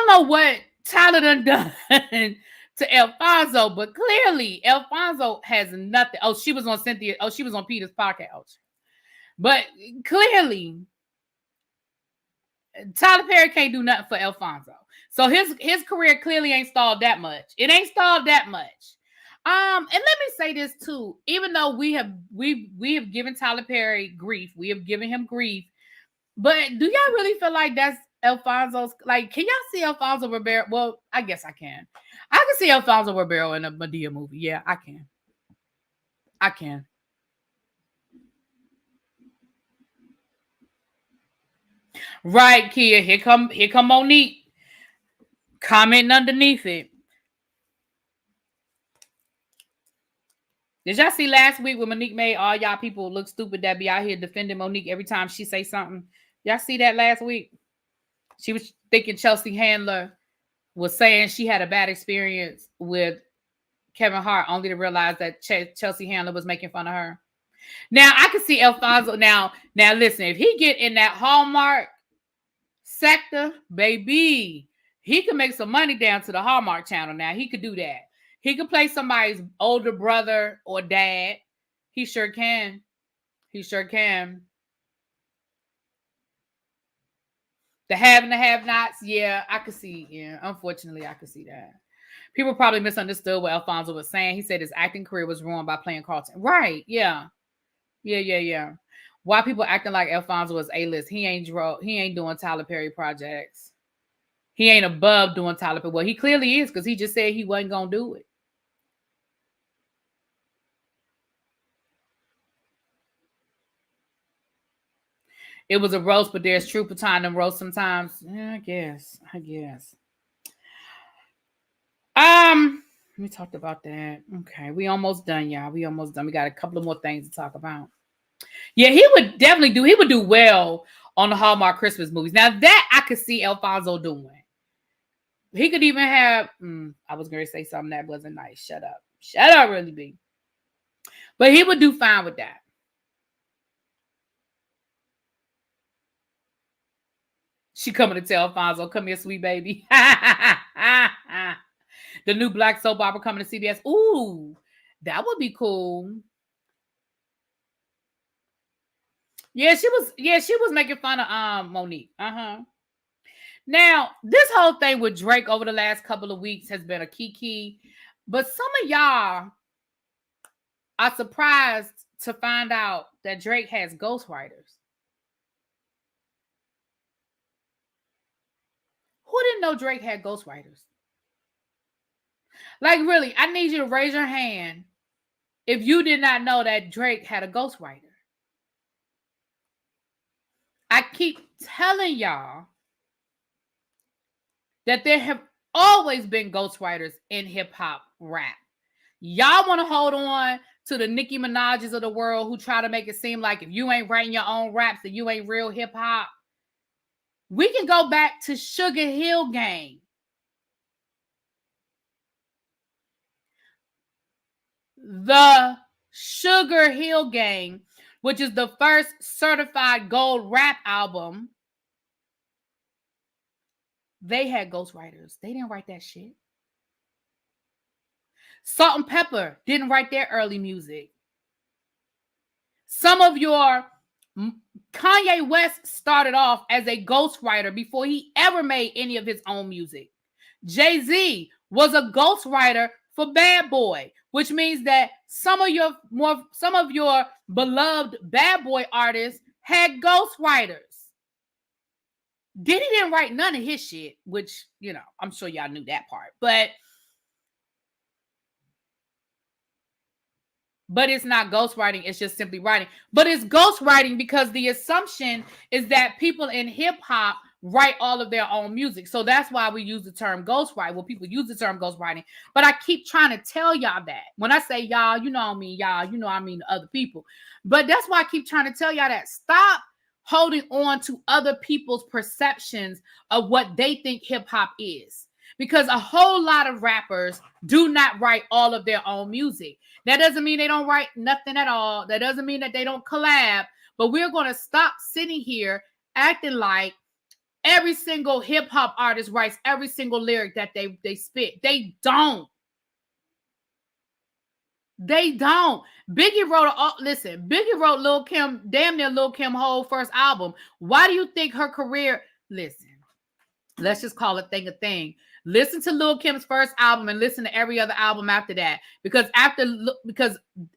know what Tyler done to Alfonso, but clearly Alfonso has nothing. Oh, she was on Cynthia. Oh, she was on Peter's podcast. But clearly, Tyler Perry can't do nothing for Alfonso. So his career clearly ain't stalled that much. It ain't stalled that much. And let me say this too. Even though we have given Tyler Perry grief, we have given him grief. But do y'all really feel like that's Alfonso's? Like, can y'all see Alfonso Ribeiro? Well, I guess I can. I can see Alfonso Ribeiro in a Madea movie. Yeah, I can. I can. Right, Kia. Here come Monique commenting underneath it. Did y'all see last week when Monique made all y'all people look stupid that be out here defending Monique every time she say something? Y'all see that last week? She was thinking Chelsea Handler was saying she had a bad experience with Kevin Hart, only to realize that Chelsea Handler was making fun of her. Now, I can see Alfonso. Now listen, if he get in that Hallmark sector, baby, he could make some money down to the Hallmark channel. Now, he could do that. He could play somebody's older brother or dad. He sure can. He sure can. The have and the have-nots, yeah, I could see. Yeah, unfortunately, I could see that. People probably misunderstood what Alfonso was saying. He said his acting career was ruined by playing Carlton. Right, yeah. Yeah. Why people acting like Alfonso was A-list? He ain't doing Tyler Perry projects. He ain't above doing Tyler Perry. Well, he clearly is, because he just said he wasn't going to do it. It was a roast, but there's truth behind them roasts sometimes. Yeah, I guess. We talked about that. Okay, we almost done, y'all. We almost done. We got a couple of more things to talk about. Yeah, he would do well on the Hallmark Christmas movies. Now that I could see Alfonso doing. He could even have, I was going to say something that wasn't nice. Shut up, Really B. But he would do fine with that. She coming to tell Alfonso, come here, sweet baby. The new black soap opera coming to CBS. Ooh, that would be cool. Yeah, she was making fun of Monique. Now, this whole thing with Drake over the last couple of weeks has been a key. But some of y'all are surprised to find out that Drake has ghostwriters. Who didn't know Drake had ghostwriters? Like, really, I need you to raise your hand if you did not know that Drake had a ghostwriter. I keep telling y'all that there have always been ghostwriters in hip-hop rap. Y'all want to hold on to the Nicki Minaj's of the world who try to make it seem like if you ain't writing your own raps, then you ain't real hip-hop. We can go back to Sugar Hill Gang. The Sugar Hill Gang, which is the first certified gold rap album, they had ghostwriters. They didn't write that shit. Salt and Pepper didn't write their early music. Some of your Kanye West started off as a ghostwriter before he ever made any of his own music. Jay-Z was a ghostwriter for Bad Boy, which means that some of your beloved Bad Boy artists had ghostwriters. Diddy didn't write none of his shit, which, I'm sure y'all knew that part. But it's not ghostwriting. It's just simply writing. But it's ghostwriting because the assumption is that people in hip-hop write all of their own music. So that's why we use the term ghostwrite. Well, people use the term ghostwriting. But I keep trying to tell y'all that. When I say y'all, I mean y'all, I mean other people. But that's why I keep trying to tell y'all that. Stop holding on to other people's perceptions of what they think hip hop is. Because a whole lot of rappers do not write all of their own music. That doesn't mean they don't write nothing at all. That doesn't mean that they don't collab. But we're going to stop sitting here acting like every single hip hop artist writes every single lyric that they spit. They don't. They don't. Biggie wrote Lil Kim, damn near Lil Kim whole first album. Why do you think her career, listen, let's just call a thing. Listen to Lil Kim's first album and listen to every other album after that. Because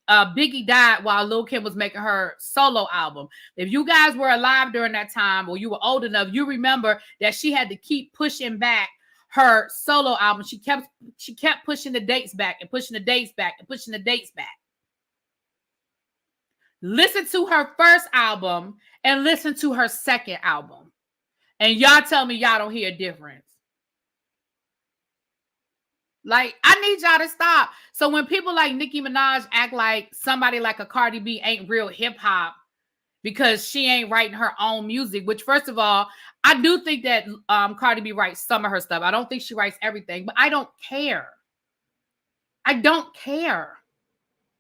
Biggie died while Lil Kim was making her solo album. If you guys were alive during that time or you were old enough, you remember that she had to keep pushing back her solo album. She kept pushing the dates back and pushing the dates back and pushing the dates back. Listen to her first album and listen to her second album. And y'all tell me y'all don't hear a difference. Like, I need y'all to stop. So when people like Nicki Minaj act like somebody like a Cardi B ain't real hip hop because she ain't writing her own music, which first of all, I do think that Cardi B writes some of her stuff. I don't think she writes everything, but I don't care. I don't care.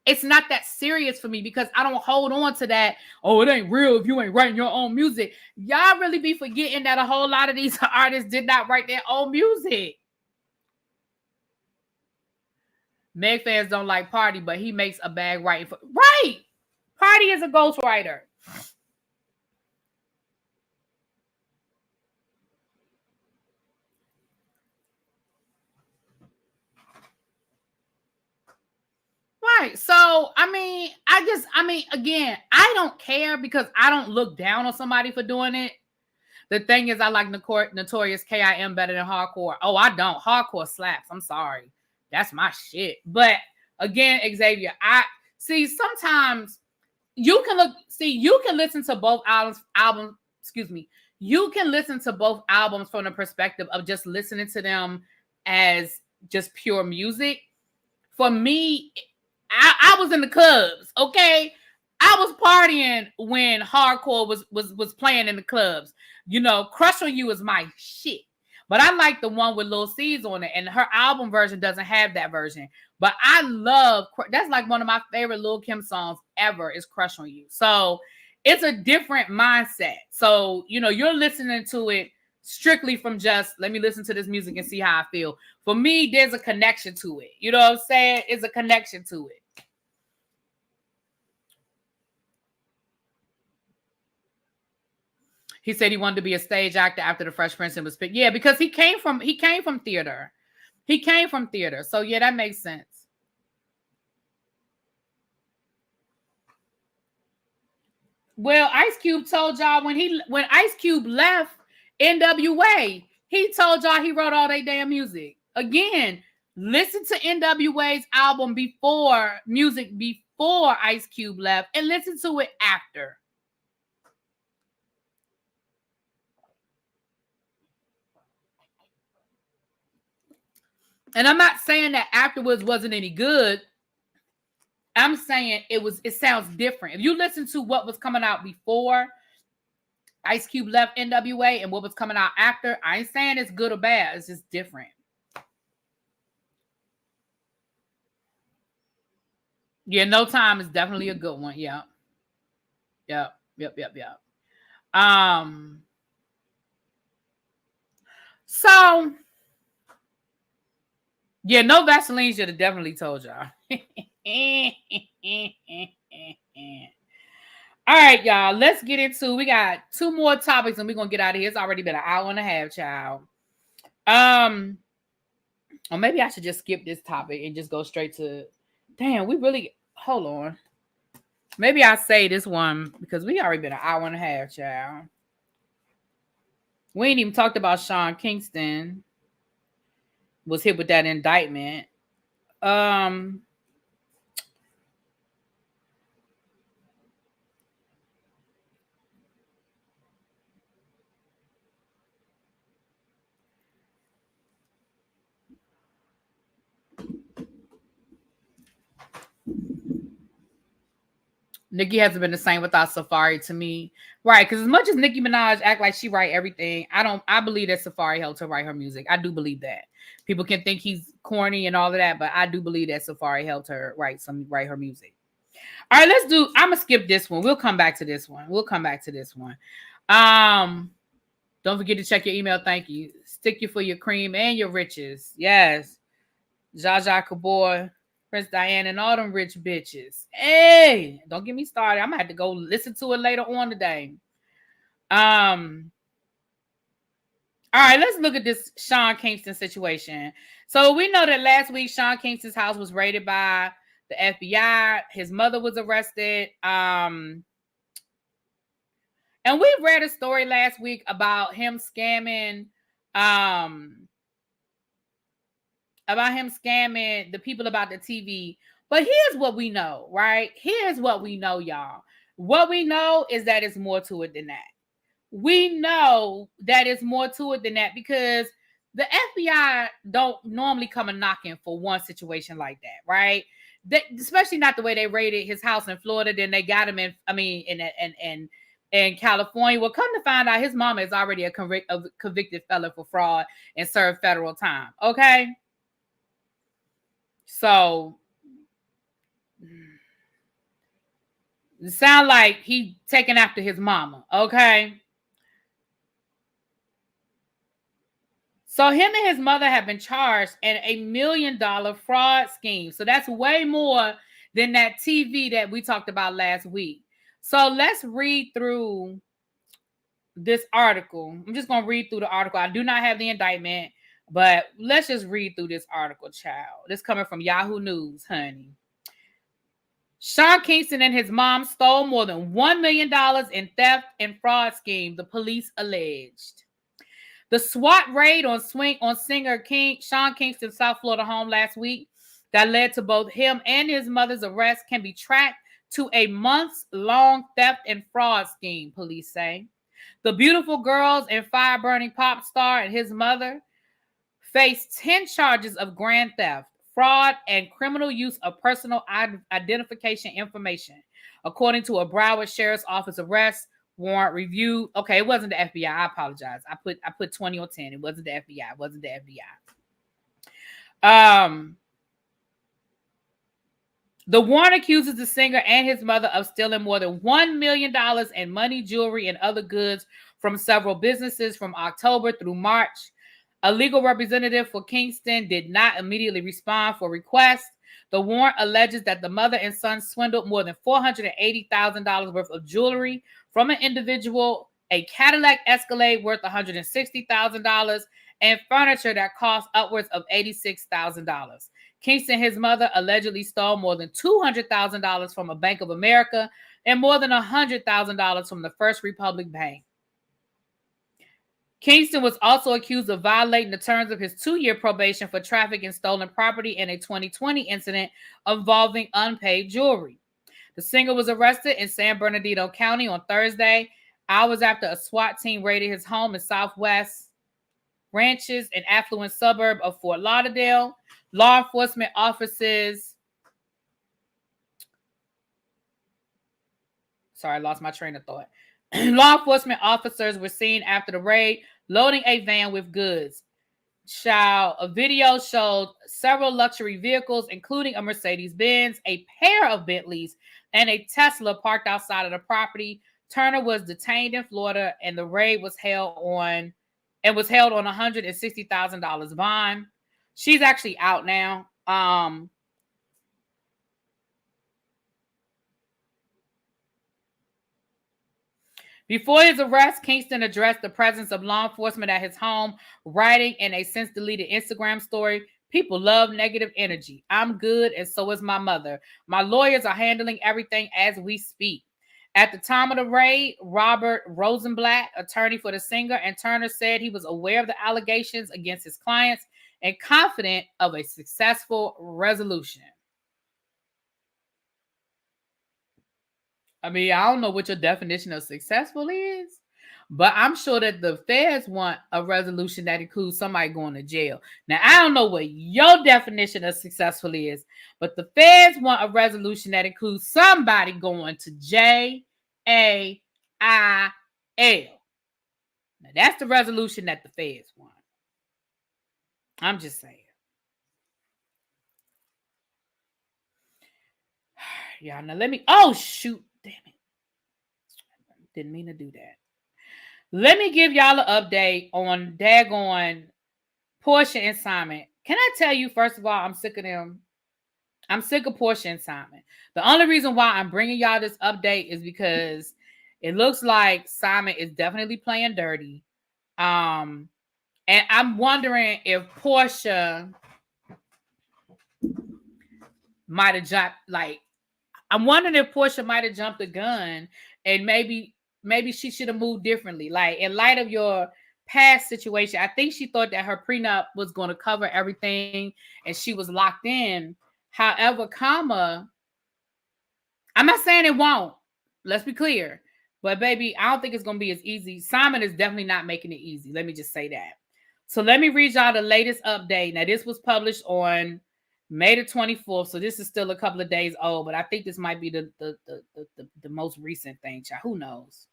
It's not that serious for me because I don't hold on to that. Oh, it ain't real if you ain't writing your own music. Y'all really be forgetting that a whole lot of these artists did not write their own music. Meg fans don't like Party, but he makes a bag writing for right. Party is a ghostwriter. Right. So, I mean, again, I don't care because I don't look down on somebody for doing it. The thing is, I like Notorious K.I.M. better than hardcore. Oh, I don't. Hardcore slaps. I'm sorry. That's my shit. But again, Xavier, I see sometimes you can listen to both albums, excuse me. You can listen to both albums from the perspective of just listening to them as just pure music. For me, I was in the clubs, okay? I was partying when hardcore was playing in the clubs. You know, Crush on You is my shit. But I like the one with Lil C's on it, and her album version doesn't have that version. But I love, that's like one of my favorite Lil Kim songs ever is Crush on You. So it's a different mindset. So, you know, you're listening to it strictly from just, let me listen to this music and see how I feel. For me, there's a connection to it. You know what I'm saying? It's a connection to it. He said he wanted to be a stage actor after the Fresh Prince was picked. Yeah, because he came from theater. He came from theater. So yeah, that makes sense. Well, Ice Cube told y'all when Ice Cube left NWA, he told y'all he wrote all their damn music. Again, listen to NWA's album before Ice Cube left and listen to it after. And I'm not saying that afterwards wasn't any good. I'm saying it sounds different. If you listen to what was coming out before Ice Cube left NWA and what was coming out after, I ain't saying it's good or bad. It's just different. Yeah, No Time is definitely a good one. Yeah. Yep. So yeah, No Vaseline should have definitely told y'all. All right, y'all. Let's get into. We got 2 more topics, and we're gonna get out of here. It's already been an hour and a half, child. Or maybe I should just skip this topic and just go straight to. Damn, we really. Hold on. Maybe I'll say this one because we already been an hour and a half, child. We ain't even talked about Sean Kingston was hit with that indictment. Nicki hasn't been the same without Safari to me. Right, because as much as Nicki Minaj act like she write everything, I believe that Safari helped her write her music. I do believe that. People can think he's corny and all of that, but I do believe that Safari helped her write her music. All right, I'm gonna skip this one. We'll come back to this one. Don't forget to check your email. Thank you. Stick you for your cream and your riches. Yes. Jaja Kaboy, Prince Diane, and all them rich bitches. Hey, don't get me started. I'm gonna have to go listen to it later on today. All right, let's look at this Sean Kingston situation. So we know that last week Sean Kingston's house was raided by the FBI. His mother was arrested. And we read a story last week about him scamming the people about the TV. But here's what we know, right? Here's what we know, y'all. What we know is that it's more to it than that. We know that it's more to it than that because the FBI don't normally come a knocking for one situation like that, right? Especially not the way they raided his house in Florida. Then they got him in California. Well, come to find out, his mama is already a convicted felon for fraud and served federal time. Okay. So it sounds like he taking after his mama. Okay. So him and his mother have been charged in $1 million fraud scheme. So that's way more than that TV that we talked about last week. So let's read through this article. I'm just going to read through the article. I do not have the indictment, but let's just read through this article, child. This coming from Yahoo News, honey. Sean Kingston and his mom stole more than $1 million in theft and fraud scheme, the police alleged. The SWAT raid on singer Sean Kingston's South Florida home last week that led to both him and his mother's arrest can be tracked to a months-long theft and fraud scheme, police say. The Beautiful Girls and fire-burning pop star and his mother faced 10 charges of grand theft, fraud, and criminal use of personal identification information, according to a Broward Sheriff's Office arrest warrant review. Okay, it wasn't the FBI. I apologize. I put 20 on 10. It wasn't the FBI. The warrant accuses the singer and his mother of stealing more than $1 million in money, jewelry, and other goods from several businesses from October through March. A legal representative for Kingston did not immediately respond for requests. The warrant alleges that the mother and son swindled more than $480,000 worth of jewelry from an individual, a Cadillac Escalade worth $160,000, and furniture that cost upwards of $86,000. Kingston and his mother allegedly stole more than $200,000 from a Bank of America and more than $100,000 from the First Republic Bank. Kingston was also accused of violating the terms of his 2-year probation for trafficking stolen property in a 2020 incident involving unpaid jewelry. The singer was arrested in San Bernardino County on Thursday, hours after a SWAT team raided his home in Southwest Ranches, an affluent suburb of Fort Lauderdale. Law enforcement officers... Sorry, I lost my train of thought. Law enforcement officers were seen after the raid loading a van with goods. A video showed several luxury vehicles, including a Mercedes-Benz, a pair of Bentleys, and a Tesla parked outside of the property. Turner was detained in Florida, and the raid was held on $160,000 bond. She's actually out now. Before his arrest, Kingston addressed the presence of law enforcement at his home, writing in a since-deleted Instagram story, "People love negative energy. I'm good, and so is my mother. My lawyers are handling everything as we speak." At the time of the raid, Robert Rosenblatt, attorney for the singer and Turner, said he was aware of the allegations against his clients and confident of a successful resolution. I mean, I don't know what your definition of successful is, But I'm sure that the feds want a resolution that includes somebody going to jail. Now, I don't know what your definition of successful is, but the feds want a resolution that includes somebody going to jail. Now, that's the resolution that the feds want. I'm just saying. Y'all, now let me... Oh, shoot. Damn it. Didn't mean to do that. Let me give y'all an update on daggone Porsha and Simon. Can I tell you, first of all, I'm sick of them. I'm sick of Porsha and Simon. The only reason why I'm bringing y'all this update is because it looks like Simon is definitely playing dirty. And I'm wondering if Porsha might have jumped, I'm wondering if Porsha might have jumped the gun and maybe she should have moved differently. Like, in light of your past situation, I think she thought that her prenup was going to cover everything and she was locked in. However, I'm not saying it won't. Let's be clear. But baby, I don't think it's going to be as easy. Simon is definitely not making it easy. Let me just say that. So let me read y'all the latest update. Now, this was published on May the 24th. So this is still a couple of days old, but I think this might be the most recent thing, child. Who knows?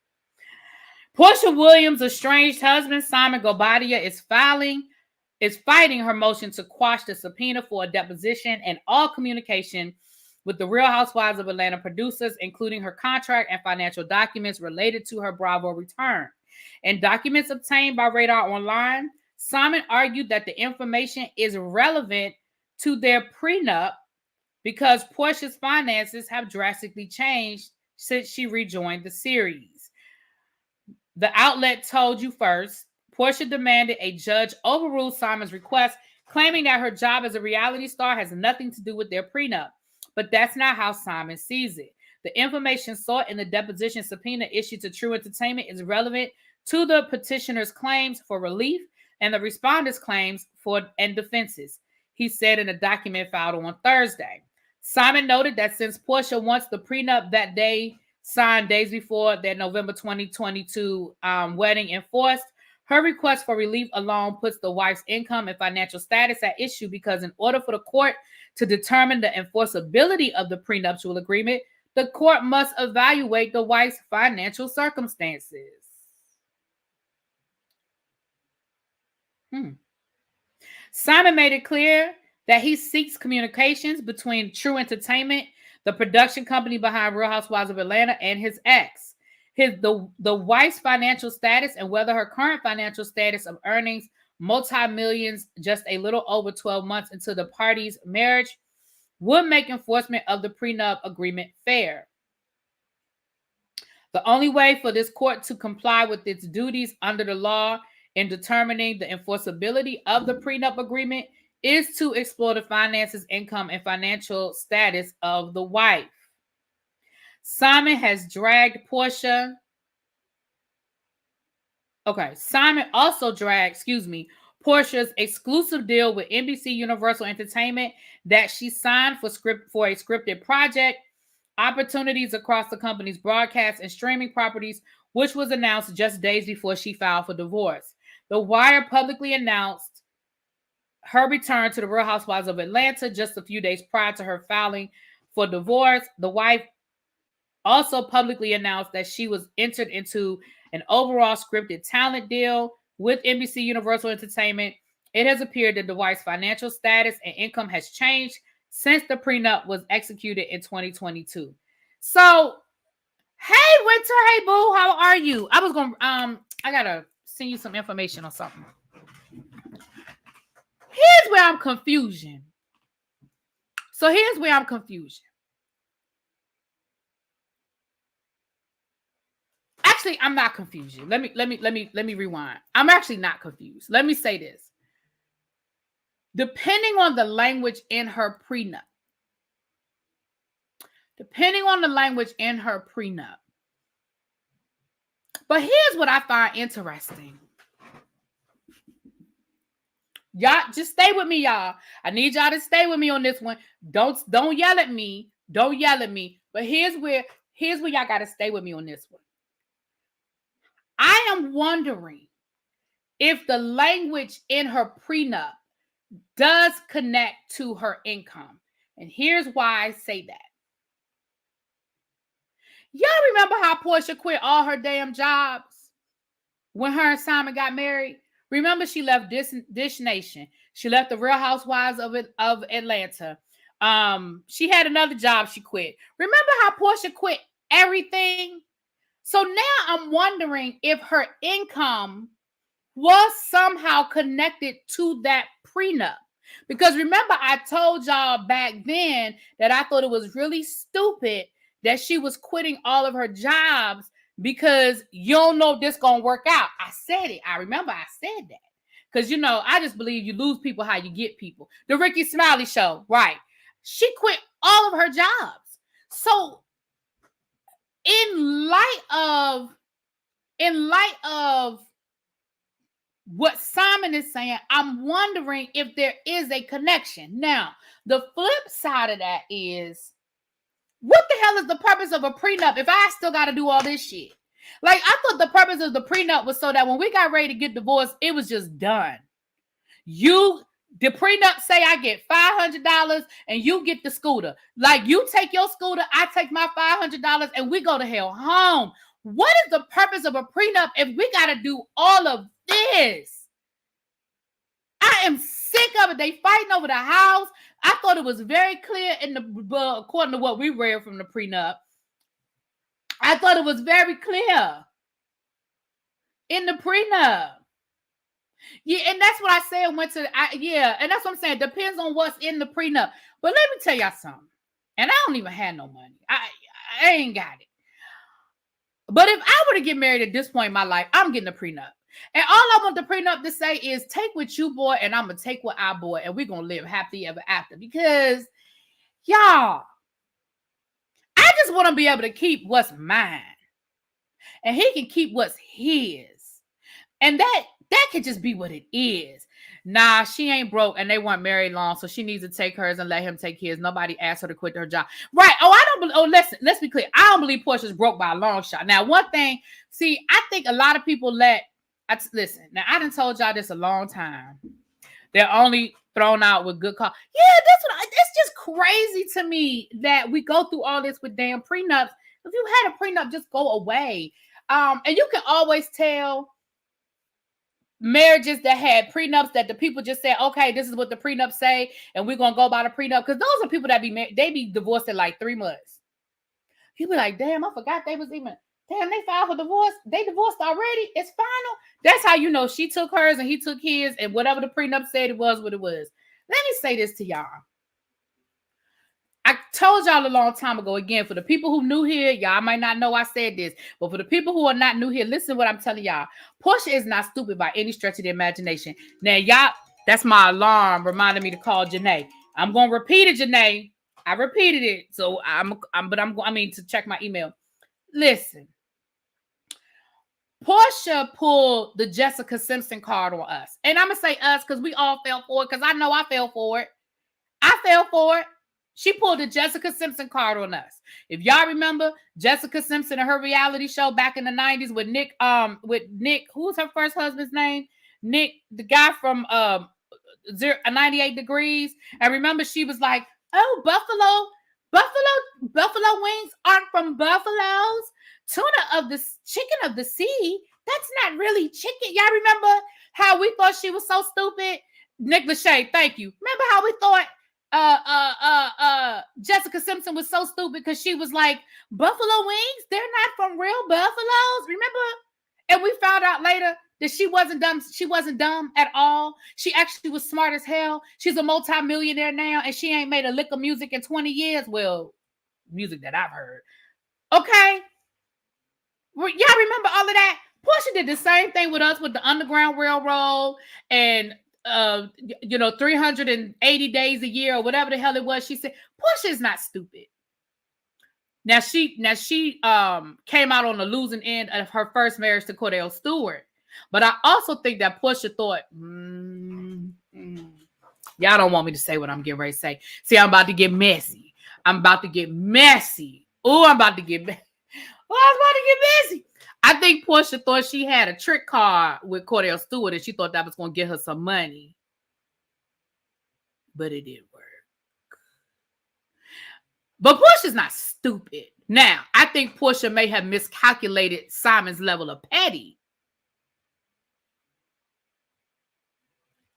Porsha Williams' estranged husband, Simon Gobadia, is fighting her motion to quash the subpoena for a deposition and all communication with the Real Housewives of Atlanta producers, including her contract and financial documents related to her Bravo return. In documents obtained by Radar Online, Simon argued that the information is relevant to their prenup because Porsha's finances have drastically changed since she rejoined the series. The outlet told you first, Porsha demanded a judge overrule Simon's request, claiming that her job as a reality star has nothing to do with their prenup. But that's not how Simon sees it. The information sought in the deposition subpoena issued to True Entertainment is relevant to the petitioner's claims for relief and the respondent's claims and defenses, he said in a document filed on Thursday. Simon noted that since Porsha wants the prenup that day signed days before their November 2022 wedding enforced, her request for relief alone puts the wife's income and financial status at issue because in order for the court to determine the enforceability of the prenuptial agreement, the court must evaluate the wife's financial circumstances. Simon made it clear that he seeks communications between True Entertainment, the production company behind Real Housewives of Atlanta, and his ex. The wife's financial status and whether her current financial status of earnings multi-millions just a little over 12 months into the parties' marriage would make enforcement of the prenup agreement fair. The only way for this court to comply with its duties under the law in determining the enforceability of the prenup agreement is to explore the finances, income, and financial status of the wife. Simon has dragged Porsha. Simon also dragged, Porsha's exclusive deal with NBC Universal Entertainment that she signed for a scripted project, opportunities across the company's broadcast and streaming properties, which was announced just days before she filed for divorce. The Wire publicly announced her return to the Real Housewives of Atlanta just a few days prior to her filing for divorce. The wife also publicly announced that she was entered into an overall scripted talent deal with NBC Universal Entertainment. It has appeared that the wife's financial status and income has changed since the prenup was executed in 2022. So, hey, Winter, hey, boo, how are you? I gotta send you some information on something. Here's where I'm confused. Actually, I'm not confused. Let me rewind. I'm actually not confused. Let me say this. Depending on the language in her prenup. But here's what I find interesting. Y'all just stay with me, y'all. I need y'all to stay with me on this one. Don't yell at me. Don't yell at me. But here's where y'all got to stay with me on this one. I am wondering if the language in her prenup does connect to her income. And here's why I say that. Y'all remember how Porsha quit all her damn jobs when her and Simon got married? Remember, she left Dish Nation. She left the Real Housewives of Atlanta. She had another job she quit. Remember how Porsha quit everything? So now I'm wondering if her income was somehow connected to that prenup. Because remember, I told y'all back then that I thought it was really stupid that she was quitting all of her jobs because you don't know if this gonna work out. I said it. I remember I said that. Because, I just believe you lose people how you get people. The Ricky Smiley Show, right. She quit all of her jobs. So in light of what Simon is saying, I'm wondering if there is a connection. Now, the flip side of that is, what the hell is the purpose of a prenup if I still got to do all this shit? Like, I thought the purpose of the prenup was so that when we got ready to get divorced, it was just done. The prenup say I get $500 and you get the scooter. Like, you take your scooter, I take my $500 and we go to hell home. What is the purpose of a prenup if we got to do all of this? I am sick of it. They fighting over the house. I thought it was very clear according to what we read from the prenup. I thought it was very clear in the prenup. Yeah, and that's what I said. And that's what I'm saying. Depends on what's in the prenup. But let me tell y'all something. And I don't even have no money. I ain't got it. But if I were to get married at this point in my life, I'm getting a prenup. And all I want the prenup to say is take what you bought and I'm going to take what I bought and we're going to live happily ever after. Because, y'all, I just want to be able to keep what's mine. And he can keep what's his. And that could just be what it is. Nah, she ain't broke and they weren't married long, so she needs to take hers and let him take his. Nobody asked her to quit her job. Right. Listen, let's be clear. I don't believe Porsha's broke by a long shot. Now, one thing, I think a lot of people listen, now I done told y'all this a long time. They're only thrown out with good call. Yeah, it's just crazy to me that we go through all this with damn prenups. If you had a prenup, just go away. And you can always tell marriages that had prenups that the people just said, okay, this is what the prenup say, and we're gonna go by the prenup, because those are people that they be divorced in like 3 months. You be like, damn, I forgot they filed for divorce. They divorced already. It's final. That's how you know she took hers and he took his, and whatever the prenup said, it was what it was. Let me say this to y'all. I told y'all a long time ago, again, for the people who new here, y'all might not know I said this, but for the people who are not new here, listen to what I'm telling y'all. Porsha is not stupid by any stretch of the imagination. Now, y'all, that's my alarm reminding me to call Janae. I'm going to repeat it, Janae. I repeated it. So to check my email. Listen. Porsha pulled the Jessica Simpson card on us. And I'm going to say us because we all fell for it, because I know I fell for it. I fell for it. She pulled the Jessica Simpson card on us. If y'all remember Jessica Simpson and her reality show back in the 90s with Nick, who's her first husband's name? Nick, the guy from 98 Degrees. And remember, she was like, oh, buffalo wings aren't from buffaloes. Chicken of the sea. That's not really chicken. Y'all remember how we thought she was so stupid? Nick Lachey, thank you. Remember how we thought Jessica Simpson was so stupid because she was like, buffalo wings, they're not from real buffaloes, remember? And we found out later that she wasn't dumb at all. She actually was smart as hell. She's a multi-millionaire now, and she ain't made a lick of music in 20 years. Well, music that I've heard. Okay, y'all remember all of that? Porsha did the same thing with us with the Underground Railroad and 380 days a year or whatever the hell it was. She said Porsha is not stupid. Now she came out on the losing end of her first marriage to Cordell Stewart, but I also think that Porsha thought, y'all don't want me to say what I'm getting ready to say. See, I'm about to get messy. Oh, I'm about to get messy. Well, I was about to get busy. I think Porsha thought she had a trick card with Cordell Stewart and she thought that was going to get her some money. But it didn't work. But Porsha's not stupid. Now, I think Porsha may have miscalculated Simon's level of petty.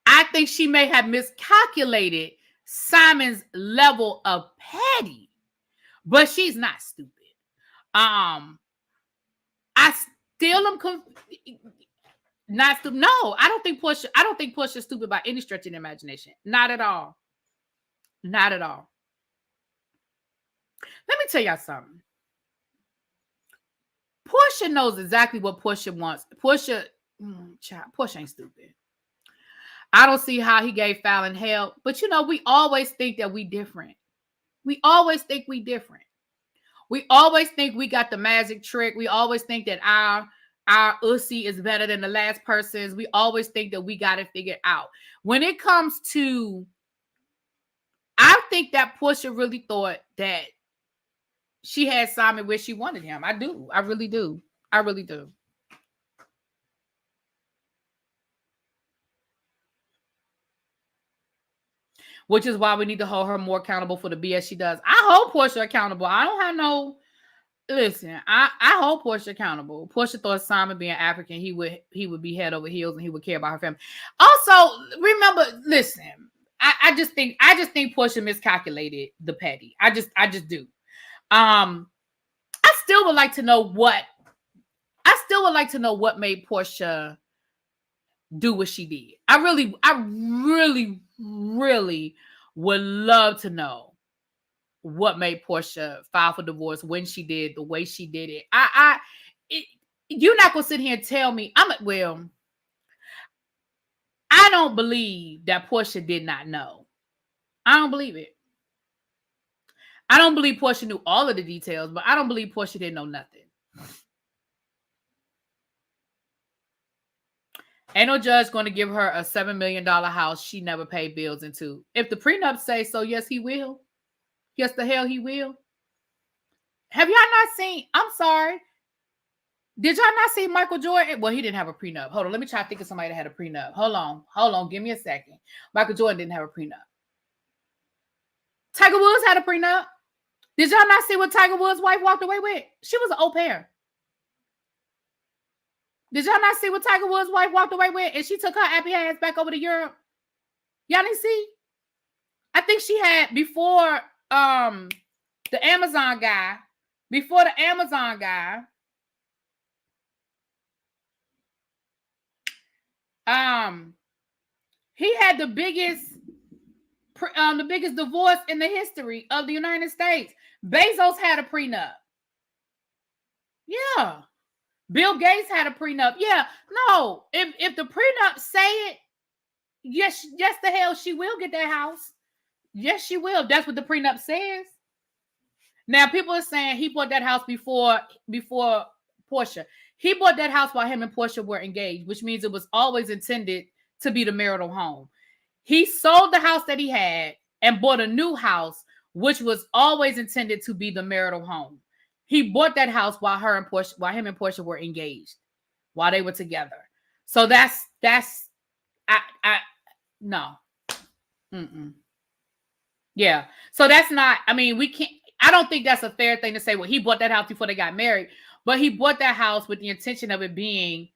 I think she may have miscalculated Simon's level of petty. But she's not stupid. I still am not stupid. No, I don't think Porsha's stupid by any stretch of the imagination. Not at all. Not at all. Let me tell y'all something. Porsha knows exactly what Porsha wants. Porsha ain't stupid. I don't see how he gave Fallon hell, but we always think that we different. We always think we different. We always think we got the magic trick. We always think that our ussy is better than the last person's. We always think that we got it figured out. When it comes to, I think that Porsha really thought that she had Simon where she wanted him. I do. I really do. I really do. Which is why we need to hold her more accountable for the BS she does. I hold Porsha accountable. I don't have no... Listen, I hold Porsha accountable. Porsha thought Simon being African, he would be head over heels and he would care about her family. Also, remember, listen, I just think Porsha miscalculated the petty. I just do. I still would like to know what made Porsha do what she did. I really would love to know what made Porsha file for divorce, when she did, the way she did it. You're not gonna sit here and tell me I don't believe that Porsha did not know. I don't believe it. I don't believe Porsha knew all of the details, but I don't believe Porsha didn't know nothing. Ain't no judge going to give her a $7 million house she never paid bills into. If the prenup say so, yes, he will. Yes, the hell he will. Have y'all not seen? I'm sorry. Did y'all not see Michael Jordan? Well, he didn't have a prenup. Hold on. Let me try to think of somebody that had a prenup. Hold on. Give me a second. Michael Jordan didn't have a prenup. Tiger Woods had a prenup. Did y'all not see what Tiger Woods' wife walked away with? She was an au pair. Did y'all not see what Tiger Woods' wife walked away with? And she took her happy ass back over to Europe. Y'all didn't see? I think she had before the Amazon guy. He had the biggest divorce in the history of the United States. Bezos had a prenup. Yeah. Bill Gates had a prenup. Yeah. No. If the prenup say it, yes, the hell she will get that house. Yes, she will. That's what the prenup says. Now, people are saying he bought that house before Porsha. He bought that house while him and Porsha were engaged, which means it was always intended to be the marital home. He sold the house that he had and bought a new house, which was always intended to be the marital home. He bought that house while him and Porsha were engaged, while they were together. So that's no. Yeah. So that's not, I don't think that's a fair thing to say. Well, he bought that house before they got married, but he bought that house with the intention of it being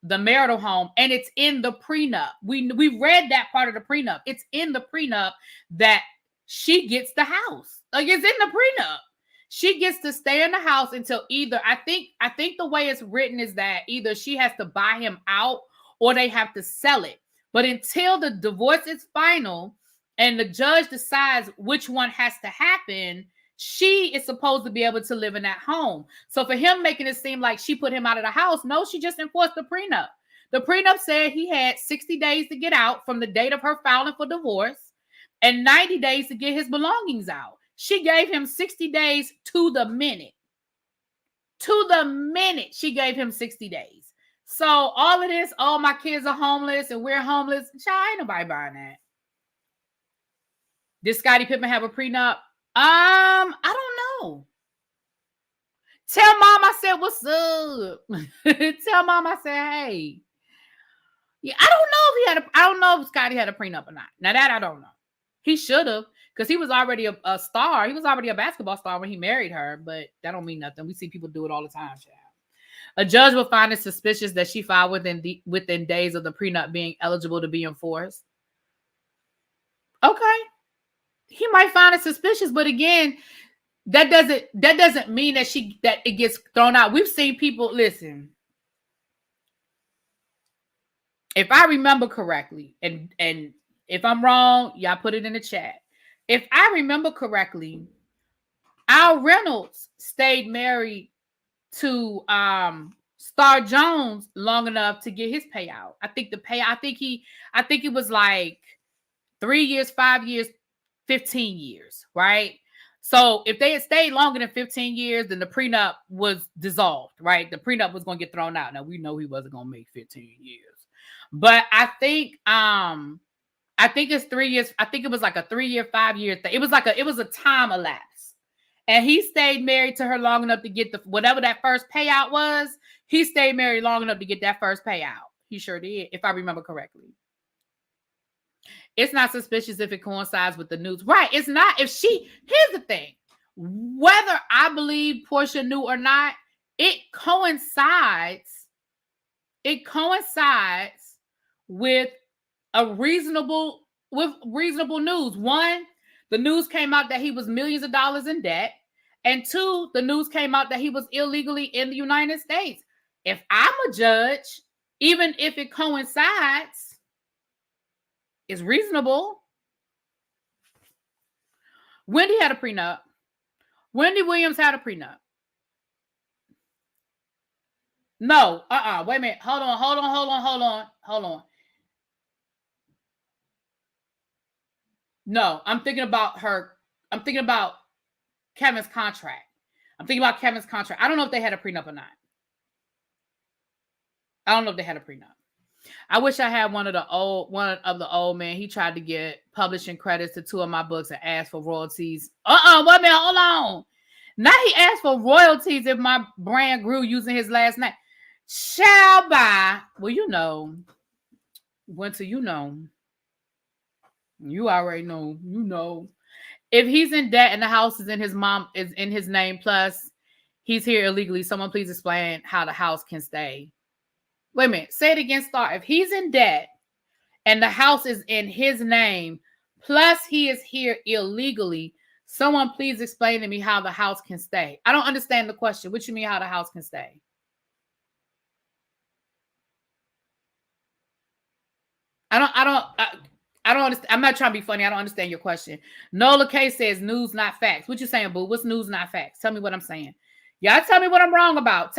the marital home, and it's in the prenup. We read that part of the prenup. It's in the prenup that she gets the house. Like, it's in the prenup. She gets to stay in the house until either, I think the way it's written is that either she has to buy him out or they have to sell it. But until the divorce is final and the judge decides which one has to happen, she is supposed to be able to live in that home. So for him making it seem like she put him out of the house, no, she just enforced the prenup. The prenup said he had 60 days to get out from the date of her filing for divorce and 90 days to get his belongings out. She gave him 60 days to the minute. To the minute, she gave him 60 days. So all of this, oh, my kids are homeless and we're homeless. Child, ain't nobody buying that. Did Scottie Pippen have a prenup? I don't know. Tell mom I said, what's up? Tell mom I said, hey. Yeah, I don't know if Scotty had a prenup or not. Now that I don't know. He should have, because he was already a star. He was already a basketball star when he married her, but that don't mean nothing. We see people do it all the time, child. A judge will find it suspicious that she filed within days of the prenup being eligible to be enforced. Okay. He might find it suspicious, but again, that doesn't mean that it gets thrown out. We've seen people, listen. If I remember correctly, and if I'm wrong, y'all put it in the chat. If I remember correctly, Al Reynolds stayed married to Star Jones long enough to get his payout. I think it was like 3 years, 5 years, 15 years, right? So if they had stayed longer than 15 years, then the prenup was dissolved, right? The prenup was going to get thrown out. Now we know he wasn't going to make 15 years. But I think it's 3 years. I think it was like a 3 year, 5 year thing. It was a time elapse. And he stayed married to her long enough to get whatever that first payout was. He stayed married long enough to get that first payout. He sure did, if I remember correctly. It's not suspicious if it coincides with the news. Right. It's not. Here's the thing. Whether I believe Porsha knew or not, it coincides with reasonable news. One, the news came out that he was millions of dollars in debt. And two, the news came out that he was illegally in the United States. If I'm a judge, even if it coincides, it's reasonable. Wendy had a prenup. Wendy Williams had a prenup. No, wait a minute. Hold on. No, I'm thinking about Kevin's contract. I don't know if they had a prenup or not. I don't know if they had a prenup. I wish I had one of the old men. He tried to get publishing credits to 2 of my books and asked for royalties. Wait a minute, hold on. Now he asked for royalties if my brand grew using his last name. Shall buy. Well, Winter, you already know. If he's in debt and the house is in his name, plus he's here illegally, someone please explain how the house can stay. Wait a minute. Say it again, Star. If he's in debt and the house is in his name, plus he is here illegally, someone please explain to me how the house can stay. I don't understand the question. What you mean how the house can stay? I don't understand. I'm not trying to be funny. I don't understand your question. Nola K says news, not facts. What you saying, boo? What's news, not facts? Tell me what I'm saying. Y'all tell me what I'm wrong about.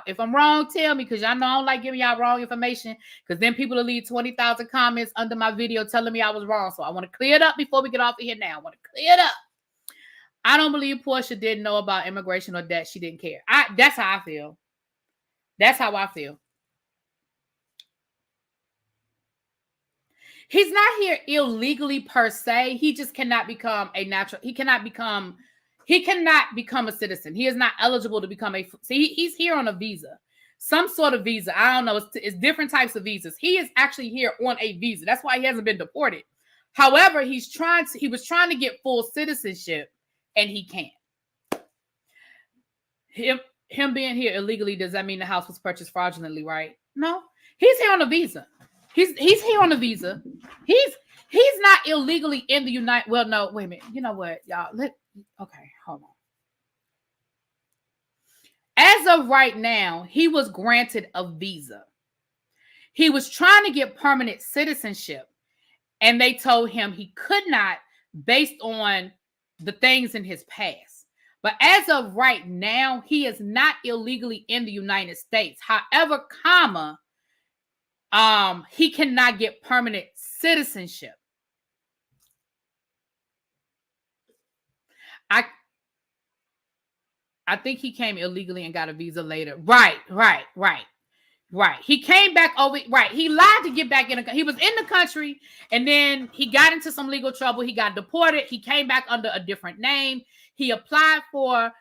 If I'm wrong, tell me, because y'all know I don't like giving y'all wrong information, because then people will leave 20,000 comments under my video telling me I was wrong. So I want to clear it up before we get off of here now. I don't believe Porsha didn't know about immigration or debt. She didn't care. That's how I feel. He's not here illegally per se. He just cannot become he cannot become a citizen. He is not eligible to become he's here on a visa. Some sort of visa. I don't know. It's different types of visas. He is actually here on a visa. That's why he hasn't been deported. However, he was trying to get full citizenship, and he can't. Him being here illegally, does that mean the house was purchased fraudulently, right? No. He's here on a visa. He's here on a visa. He's not illegally in the United. Well, no, wait a minute. You know what, y'all? Okay, hold on. As of right now, he was granted a visa. He was trying to get permanent citizenship, and they told him he could not based on the things in his past. But as of right now, he is not illegally in the United States. However, he cannot get permanent citizenship. I think he came illegally and got a visa later. Right. He came back over. Right. He lied to get back in. He was in the country, and then he got into some legal trouble. He got deported. He came back under a different name. He applied for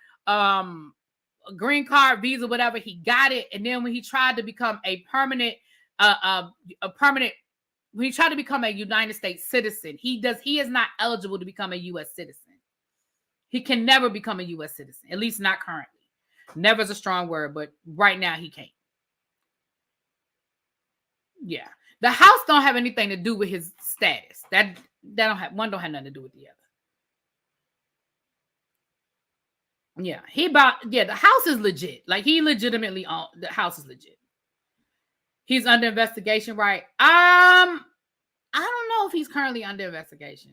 green card, visa, whatever. He got it, and then when he tried to become a permanent, when he tried to become a United States citizen, he is not eligible to become a U.S. citizen. He can never become a U.S. citizen, at least not currently. Never is a strong word, but right now he can't. Yeah, the house don't have anything to do with his status. That don't have nothing to do with the other. Yeah, the house is legit. Like he legitimately the house is legit. He's under investigation, right? I don't know if he's currently under investigation.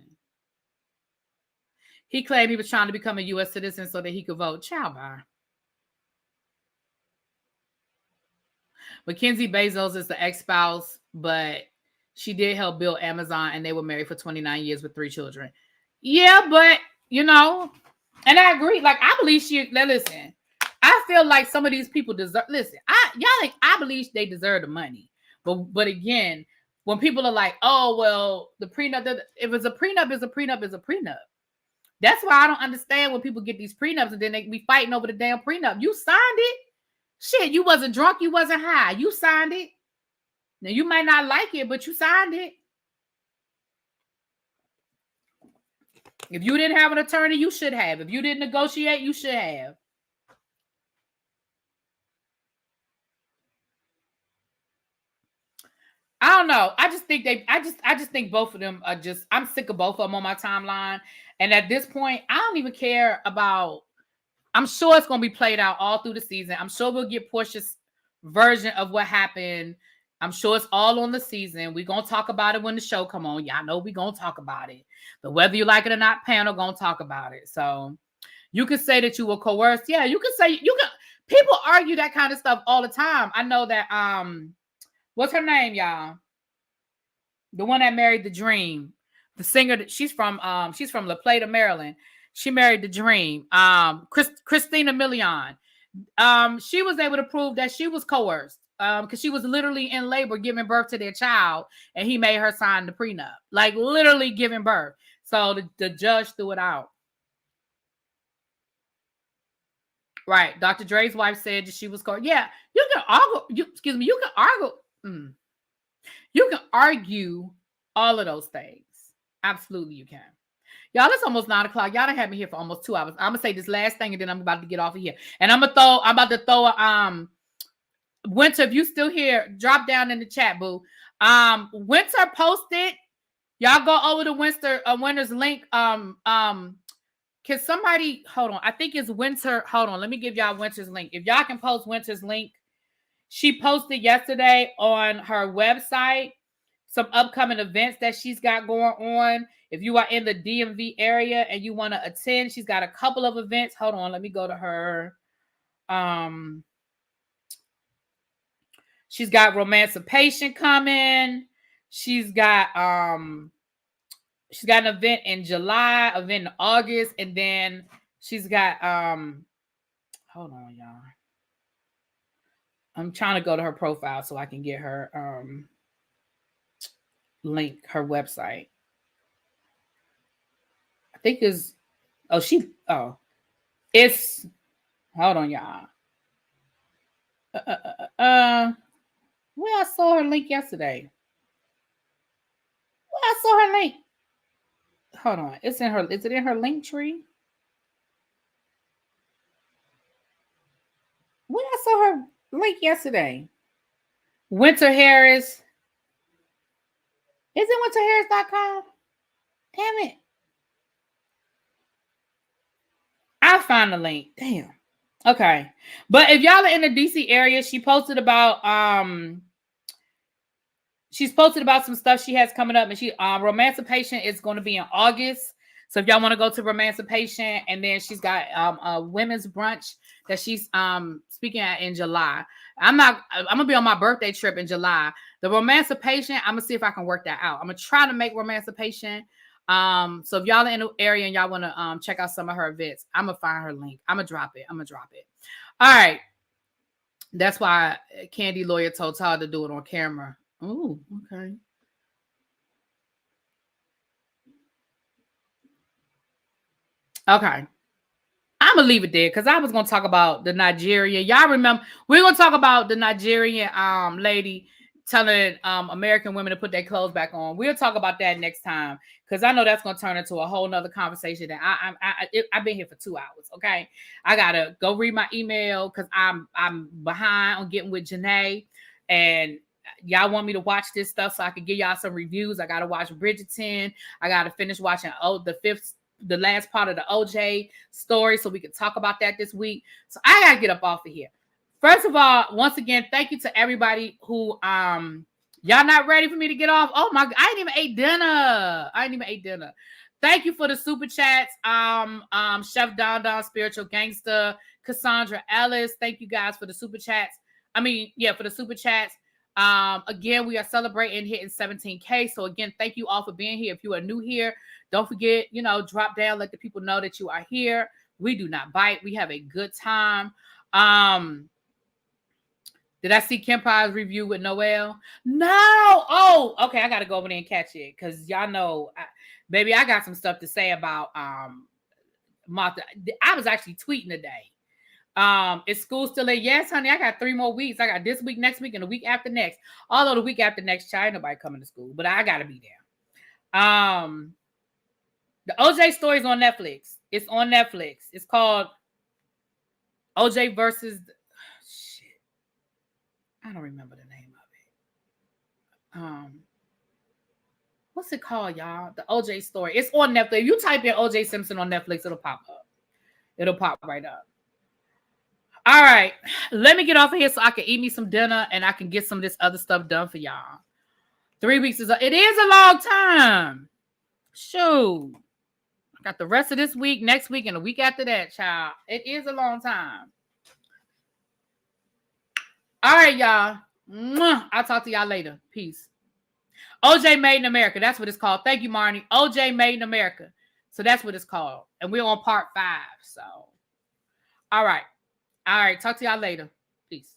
He claimed he was trying to become a U.S. citizen so that he could vote. Child bar. Mackenzie Bezos is the ex-spouse, but she did help build Amazon, and they were married for 29 years with 3 children. Yeah, but and I agree. Like I believe listen. I feel like some of these people deserve. Listen, I believe they deserve the money, but again, when people are like, oh well, the prenup. If it's a prenup, it's a prenup. It's a prenup. That's why I don't understand when people get these prenups and then they be fighting over the damn prenup. You signed it. Shit, you wasn't drunk, you wasn't high. You signed it. Now, you might not like it, but you signed it. If you didn't have an attorney, you should have. If you didn't negotiate, you should have. I don't know. I just think both of them are just, I'm sick of both of them on my timeline. And at this point, I don't even care about, I'm sure it's going to be played out all through the season. I'm sure we'll get Porsha's version of what happened. I'm sure it's all on the season. We're going to talk about it when the show come on. Y'all know we're going to talk about it. But whether you like it or not, panel going to talk about it. So you could say that you were coerced. Yeah, you could say, people argue that kind of stuff all the time. I know that, what's her name, y'all? The one that married the Dream. The singer that she's from La Plata, Maryland. She married the Dream. Christina Milian. She was able to prove that she was coerced. Because she was literally in labor giving birth to their child, and he made her sign the prenup. Like literally giving birth. So the judge threw it out. Right. Dr. Dre's wife said that she was coerced. Yeah, you can argue. You can argue. You can argue all of those things. Absolutely, you can. Y'all, it's almost 9:00. Y'all done had me here for almost 2 hours. I'm gonna say this last thing, and then I'm about to get off of here. And I'm about to throw a Winter. If you still here, drop down in the chat, boo. Winter posted. Y'all go over to Winter's link. Can somebody hold on? I think it's Winter. Hold on. Let me give y'all Winter's link. If y'all can post Winter's link. She posted yesterday on her website some upcoming events that she's got going on. If you are in the DMV area and you want to attend, she's got a couple of events. Hold on, let me go to her. She's got Romancipation coming. She's got an event in July, event in August, and then she's got hold on, y'all. I'm trying to go to her profile so I can get her link, her website. I think it's it's hold on, y'all. Where I saw her link yesterday. Where I saw her link. Hold on. Is it in her link tree? Where I saw her link yesterday. Winter Harris. Is it winterharris.com? Damn it. I'll find the link. Damn. Okay. But if y'all are in the DC area, she posted about some stuff she has coming up, and she Romancipation is going to be in August. So if y'all want to go to Romancipation, and then she's got a women's brunch that she's speaking at in July. I'm gonna be on my birthday trip in July. The Romancipation, I'm gonna see if I can work that out. I'm gonna try to make Romancipation. So if y'all are in the area and y'all want to check out some of her events, I'm gonna find her link. I'm gonna drop it. All right. That's why Candy Lawyer told Todd to do it on camera. Oh, okay. Okay. I I'm gonna leave it there because I was gonna talk about the Nigerian. Y'all remember we're gonna talk about the Nigerian lady telling American women to put their clothes back on. We'll talk about that next time because I know that's gonna turn into a whole nother conversation. That I've been here for 2 hours. Okay, I gotta go read my email because I'm behind on getting with Janae, and y'all want me to watch this stuff so I can give y'all some reviews. I gotta watch Bridgerton. I gotta finish watching the last part of the OJ story so we can talk about that this week. So I gotta get up off of here. First of all, once again, thank you to everybody who y'all not ready for me to get off. Oh my God, I ain't even ate dinner. Thank you for the super chats. Chef Don Spiritual Gangster, Cassandra Ellis. Thank you guys for the super chats. For the super chats. Again, we are celebrating hitting 17K. So again, thank you all for being here. If you are new here, don't forget, drop down, let the people know that you are here. We do not bite. We have a good time. Did I see Kempire's review with Noel? No. Oh, okay. I got to go over there and catch it because y'all know, baby, I got some stuff to say about Martha. I was actually tweeting today. Is school still in? Yes, honey. I got 3 more weeks. I got this week, next week, and the week after next. Although the week after next, child, nobody coming to school, but I gotta be there. The OJ story is on Netflix. It's on Netflix. It's called OJ versus shit. I don't remember the name of it. What's it called, y'all? The OJ story. It's on Netflix. If you type in OJ Simpson on Netflix, it'll pop up. It'll pop right up. All right, let me get off of here so I can eat me some dinner and I can get some of this other stuff done for y'all. 3 weeks is a long time. Shoot. I got the rest of this week, next week, and the week after that, child. It is a long time. All right, y'all. I'll talk to y'all later. Peace. OJ Made in America. That's what it's called. Thank you, Marnie. OJ Made in America. So that's what it's called. And we're on part 5. So, all right. Talk to y'all later. Peace.